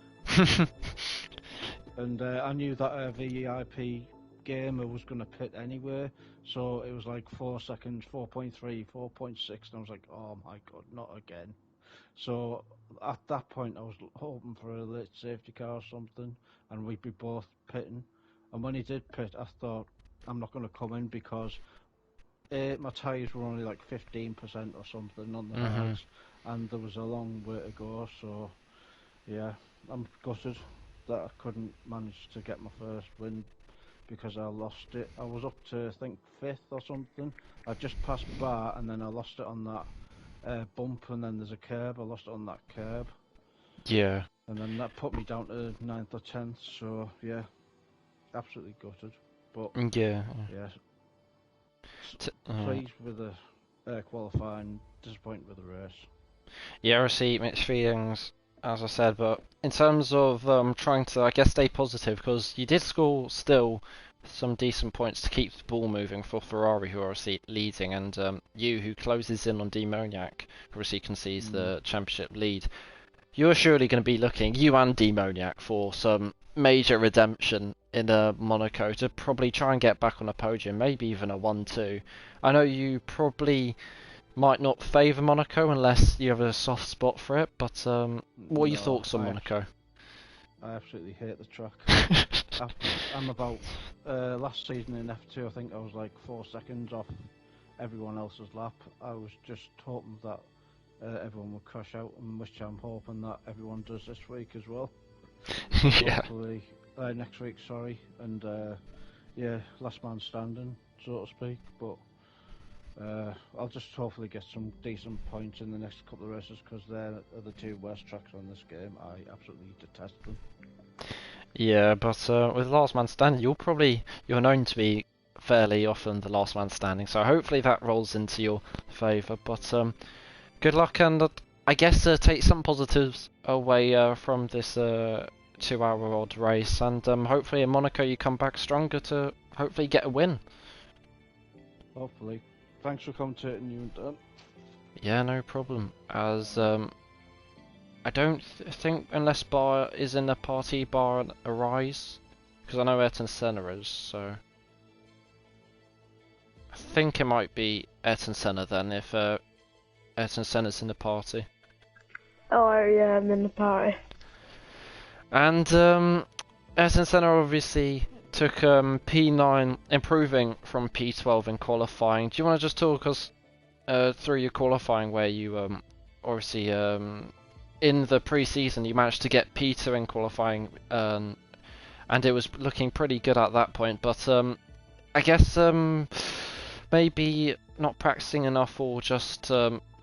And I knew that a VIP gamer was going to pit anyway, so it was like 4 seconds, 4.3, 4.6, and I was like, oh my god, not again. So at that point I was hoping for a late safety car or something, and we'd be both pitting. And when he did pit, I thought, I'm not going to come in, because my tyres were only like 15% or something on the hards, and there was a long way to go. So yeah, I'm gutted that I couldn't manage to get my first win, because I lost it. I was up to, I think, 5th or something. I just passed Bar, and then I lost it on that bump, and then there's a curb. I lost it on that curb. Yeah. And then that put me down to 9th or 10th. So yeah, absolutely gutted. But yeah. Pleased with the qualifying, disappointed with the race. Yeah, I received mixed feelings, as I said, but in terms of trying to, I guess, stay positive, because you did score still some decent points to keep the ball moving for Ferrari, who are obviously leading, and you, who closes in on Demoniac, who obviously concedes the championship lead. You're surely going to be looking, you and Demoniac, for some major redemption in Monaco to probably try and get back on a podium, maybe even a 1-2. I know you probably might not favour Monaco unless you have a soft spot for it, but what are your thoughts on Monaco? I absolutely hate the track. I'm about last season in F2. I think I was like 4 seconds off everyone else's lap. I was just hoping that everyone would crash out, and which I'm hoping that everyone does this week as well. Yeah. Hopefully, next week, sorry, and yeah, last man standing, so to speak. But I'll just hopefully get some decent points in the next couple of races, because they're the two worst tracks on this game. I absolutely detest them. Yeah, but with last man standing, you're known to be fairly often the last man standing, so hopefully that rolls into your favour. But good luck, and I guess take some positives away from this 2-hour-odd race, and hopefully in Monaco you come back stronger to hopefully get a win. Hopefully. Thanks for commentating, you and Dan. Yeah, no problem. As I don't think unless Bar is in the party, Bar and Arise, because I know Ayrton Senna is, so I think it might be Ayrton Senna then if Ayrton Senna's in the party. Oh yeah, I'm in the party. And Ayrton Senna obviously took P9, improving from P12 in qualifying. Do you want to just talk us through your qualifying, where you obviously in the pre-season you managed to get P2 in qualifying, and it was looking pretty good at that point, but I guess maybe not practicing enough, or just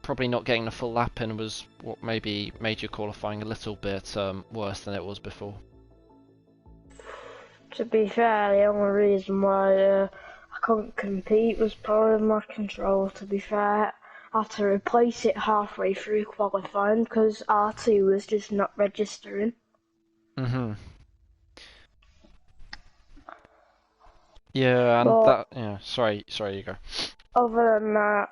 probably not getting the full lap in was what maybe made your qualifying a little bit worse than it was before. To be fair, the only reason why I couldn't compete was probably my control, to be fair. I had to replace it halfway through qualifying because R2 was just not registering. Mhm. Yeah, and But yeah. Sorry, you go. other than that,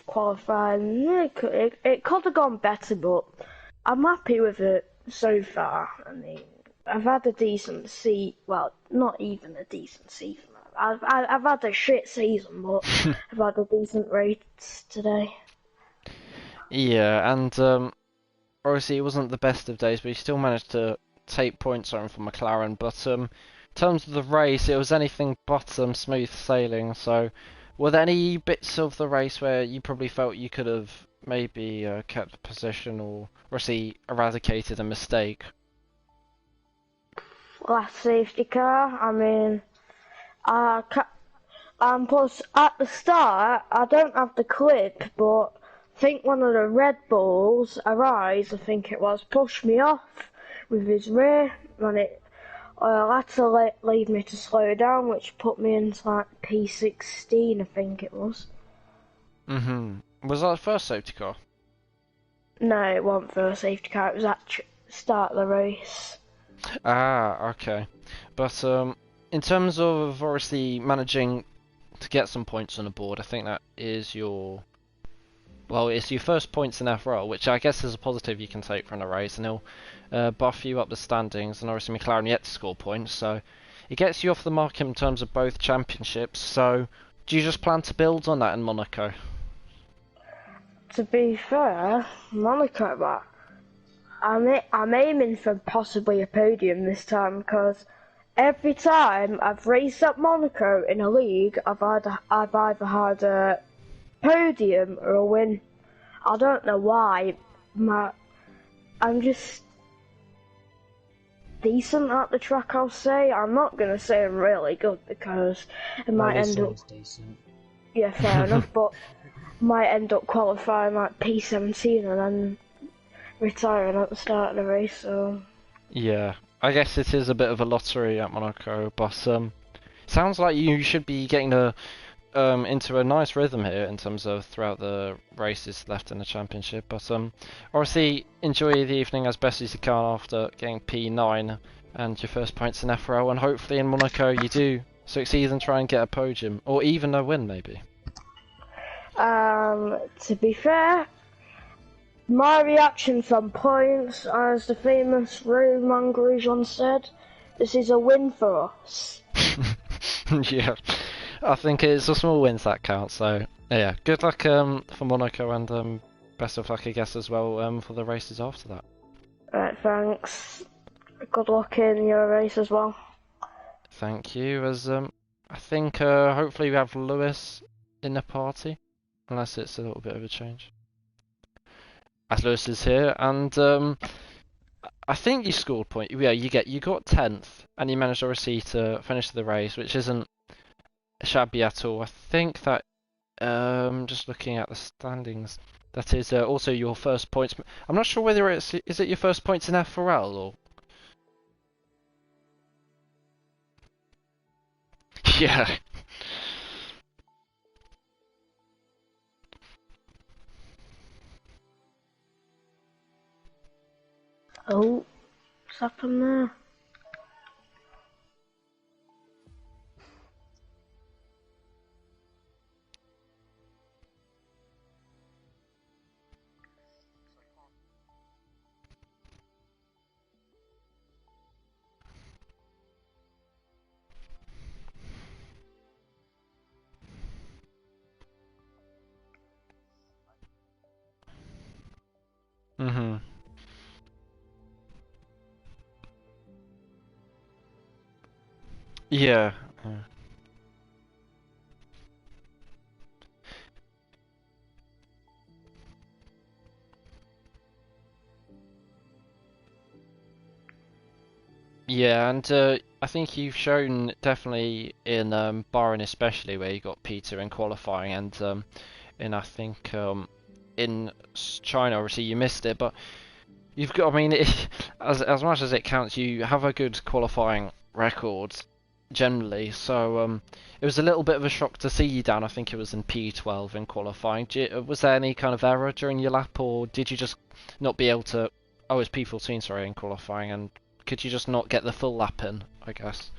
qualifying, it could have gone better, but I'm happy with it so far. I mean, I've had a decent well, not even a decent season. I've had a shit season, but I've had a decent race today. Yeah, and obviously it wasn't the best of days, but he still managed to take points home from McLaren. But in terms of the race, it was anything but smooth sailing. So, were there any bits of the race where you probably felt you could have maybe kept the position, or obviously eradicated a mistake? Last safety car, I mean, plus at the start, I don't have the clip, but I think one of the Red Bulls, Arise, I think it was, pushed me off with his rear, and it had to leave me to slow down, which put me into like P16, I think it was. Mhm. Was that the first safety car? No, it wasn't for a safety car, it was at start of the race. Ah, okay. But in terms of obviously managing to get some points on the board, I think that is it's your first points in FRL, which I guess is a positive you can take from the race, and it'll buff you up the standings, and obviously McLaren yet to score points, so it gets you off the mark in terms of both championships. So do you just plan to build on that in Monaco? To be fair, Monaco, but I'm aiming for possibly a podium this time, because every time I've raced at Monaco in a league, I've either had a podium or a win. I don't know why. I'm just decent at the track, I'll say. I'm not gonna say I'm really good, because it might end up. Decent. Yeah, fair enough, but might end up qualifying like P17 and then retiring at the start of the race. So Yeah, I guess it is a bit of a lottery at Monaco, but sounds like you should be getting into a nice rhythm here in terms of throughout the races left in the championship. But obviously enjoy the evening as best as you can after getting P9 and your first points in FRL, and hopefully in Monaco you do succeed and try and get a podium or even a win maybe. to be fair, my reactions on points, as the famous Roman Grosjean said, this is a win for us. Yeah, I think it's the small wins that count. So yeah, good luck for Monaco, and best of luck I guess as well for the races after that. Right, thanks. Good luck in your race as well. Thank you. As I think hopefully we have Lewis in the party, unless it's a little bit of a change. As Lewis is here, and I think you scored point. Yeah, you got 10th, and you managed obviously to finish the race, which isn't shabby at all. I think that just looking at the standings, that is also your first points. I'm not sure whether is it your first points in FRL or. Yeah. Oh, what's happened there? Mhm. Yeah. Yeah. Yeah, and I think you've shown definitely in Bahrain especially where you got Peter in qualifying, and in I think in China obviously you missed it, but you've got. I mean, as much as it counts, you have a good qualifying record generally. So it was a little bit of a shock to see you down. I think it was in P12 in qualifying. Was there any kind of error during your lap, or did you just not be able to? Oh, it's P14, sorry, in qualifying, and could you just not get the full lap in, I guess?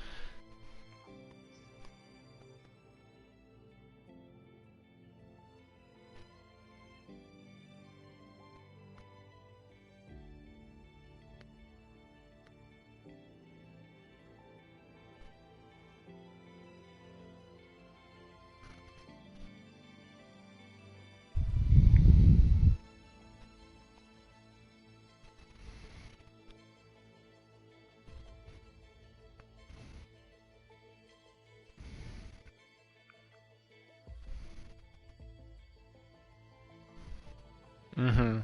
Mhm.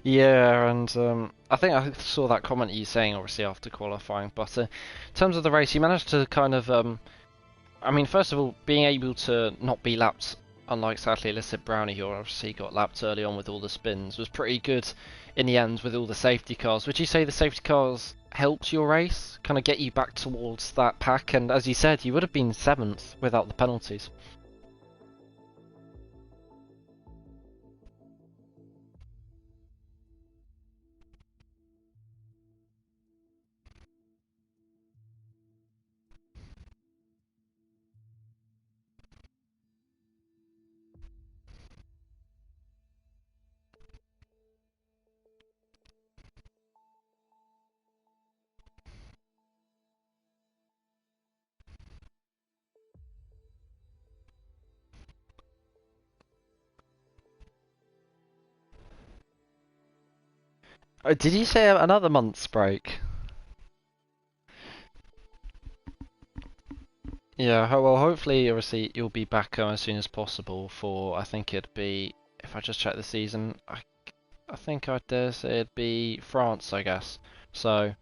Yeah, and I think I saw that comment you saying obviously after qualifying, but in terms of the race, you managed to kind of I mean, first of all, being able to not be lapped, unlike sadly illicit Brownie, who obviously got lapped early on with all the spins, was pretty good in the end with all the safety cars. Would you say the safety cars helped your race, kind of get you back towards that pack? And as you said, you would have been 7th without the penalties. Did you say another month's break? Yeah, well, hopefully, obviously, you'll be back as soon as possible for, I think it'd be, if I just check the season, I think I dare say it'd be France, I guess. So,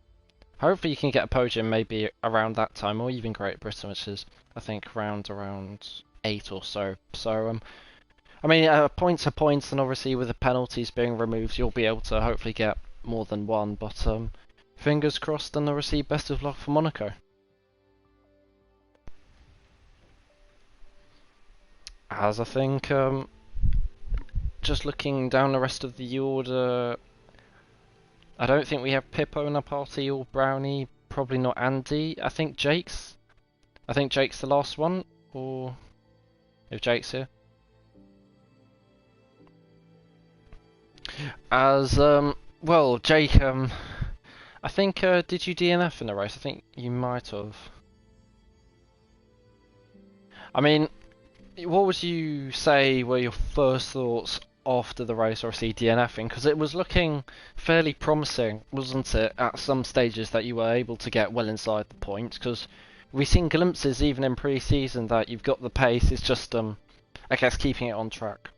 hopefully you can get a podium maybe around that time, or even Great Britain, which is, I think, around 8 or so. So, I mean, points are points, and obviously with the penalties being removed, you'll be able to hopefully get more than one, but fingers crossed, and obviously best of luck for Monaco. As I think, just looking down the rest of the order, I don't think we have Pippo in the party or Brownie. Probably not Andy. I think Jake's the last one, or if Jake's here. As well, Jake. I think did you DNF in the race? I think you might have. I mean, what would you say were your first thoughts after the race, obviously DNFing, because it was looking fairly promising, wasn't it, at some stages that you were able to get well inside the points, because we've seen glimpses even in pre-season that you've got the pace, it's just, I guess, keeping it on track.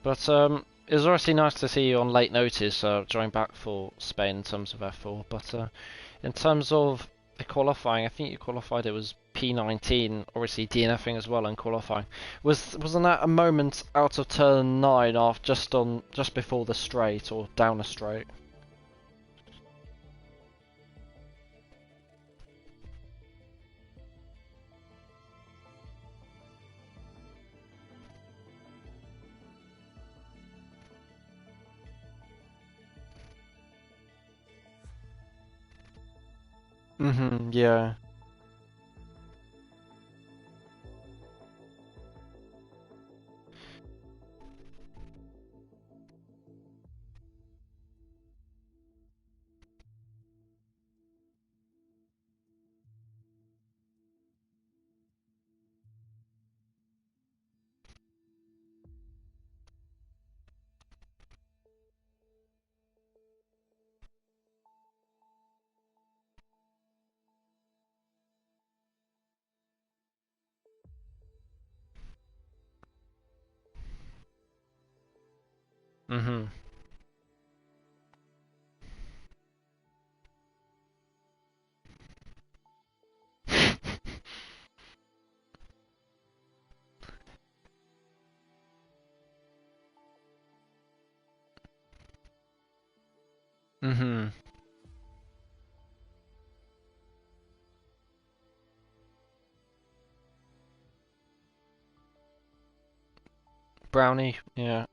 But it was obviously nice to see you on late notice join back for Spain in terms of F4. But in terms of the qualifying, I think you qualified, it was P19, obviously DNFing as well in qualifying. Wasn't that a moment out of turn 9 off just before the straight or down a straight? Yeah. Brownie, yeah.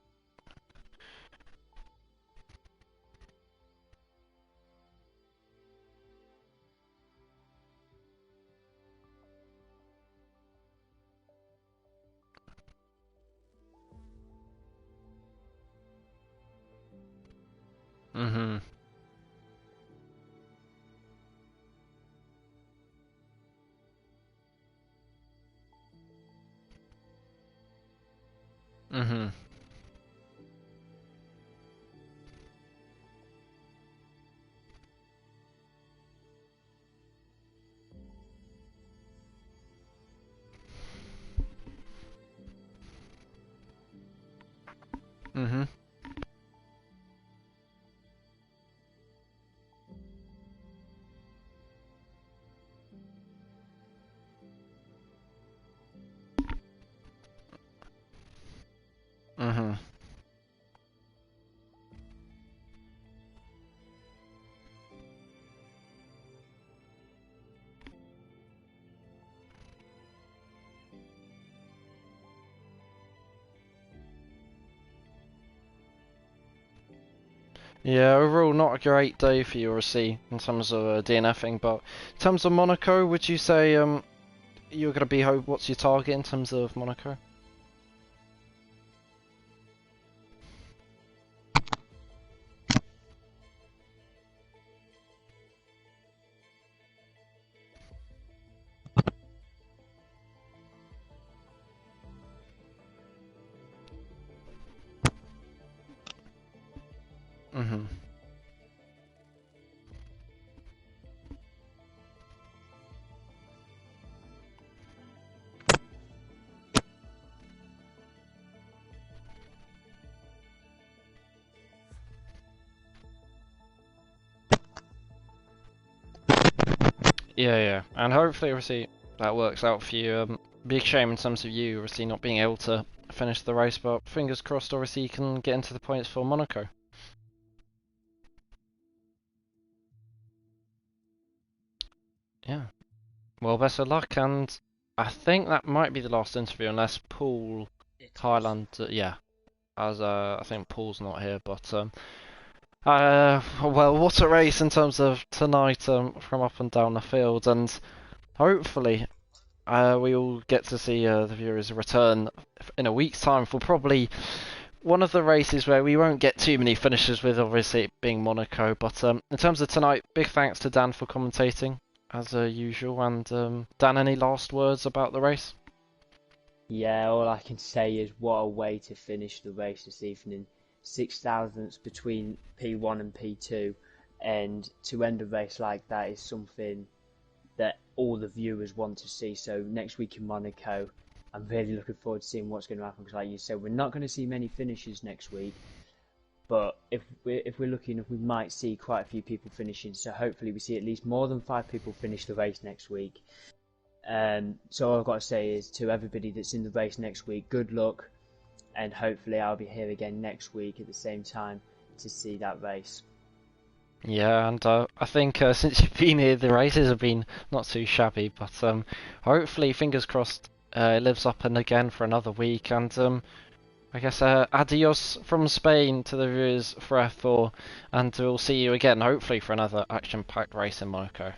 Yeah, overall not a great day for you, obviously, in terms of DNFing, but in terms of Monaco, would you say you're going to be, what's your target in terms of Monaco? Yeah, and hopefully, obviously, that works out for you. Big shame in terms of you, obviously, not being able to finish the race, but fingers crossed, obviously, you can get into the points for Monaco. Yeah. Well, best of luck, and I think that might be the last interview, unless Paul Highland, yeah, as I think Paul's not here, but Well, what a race in terms of tonight from up and down the field, and hopefully we all get to see the viewers return in a week's time for probably one of the races where we won't get too many finishes with, obviously it being Monaco. But in terms of tonight, big thanks to Dan for commentating as usual. And Dan, any last words about the race? Yeah, all I can say is what a way to finish the race this evening. 6 thousandths between P1 and P2, and to end a race like that is something that all the viewers want to see. So next week in Monaco, I'm really looking forward to seeing what's going to happen, because like you said, we're not going to see many finishes next week, but if we're lucky enough, we might see quite a few people finishing. So hopefully we see at least more than 5 people finish the race next week. So all I've got to say is to everybody that's in the race next week, good luck, and hopefully I'll be here again next week at the same time to see that race. Yeah, and I think since you've been here, the races have been not too shabby, but hopefully, fingers crossed, it lives up and again for another week. And I guess adios from Spain to the viewers for F4, and we'll see you again, hopefully, for another action-packed race in Monaco.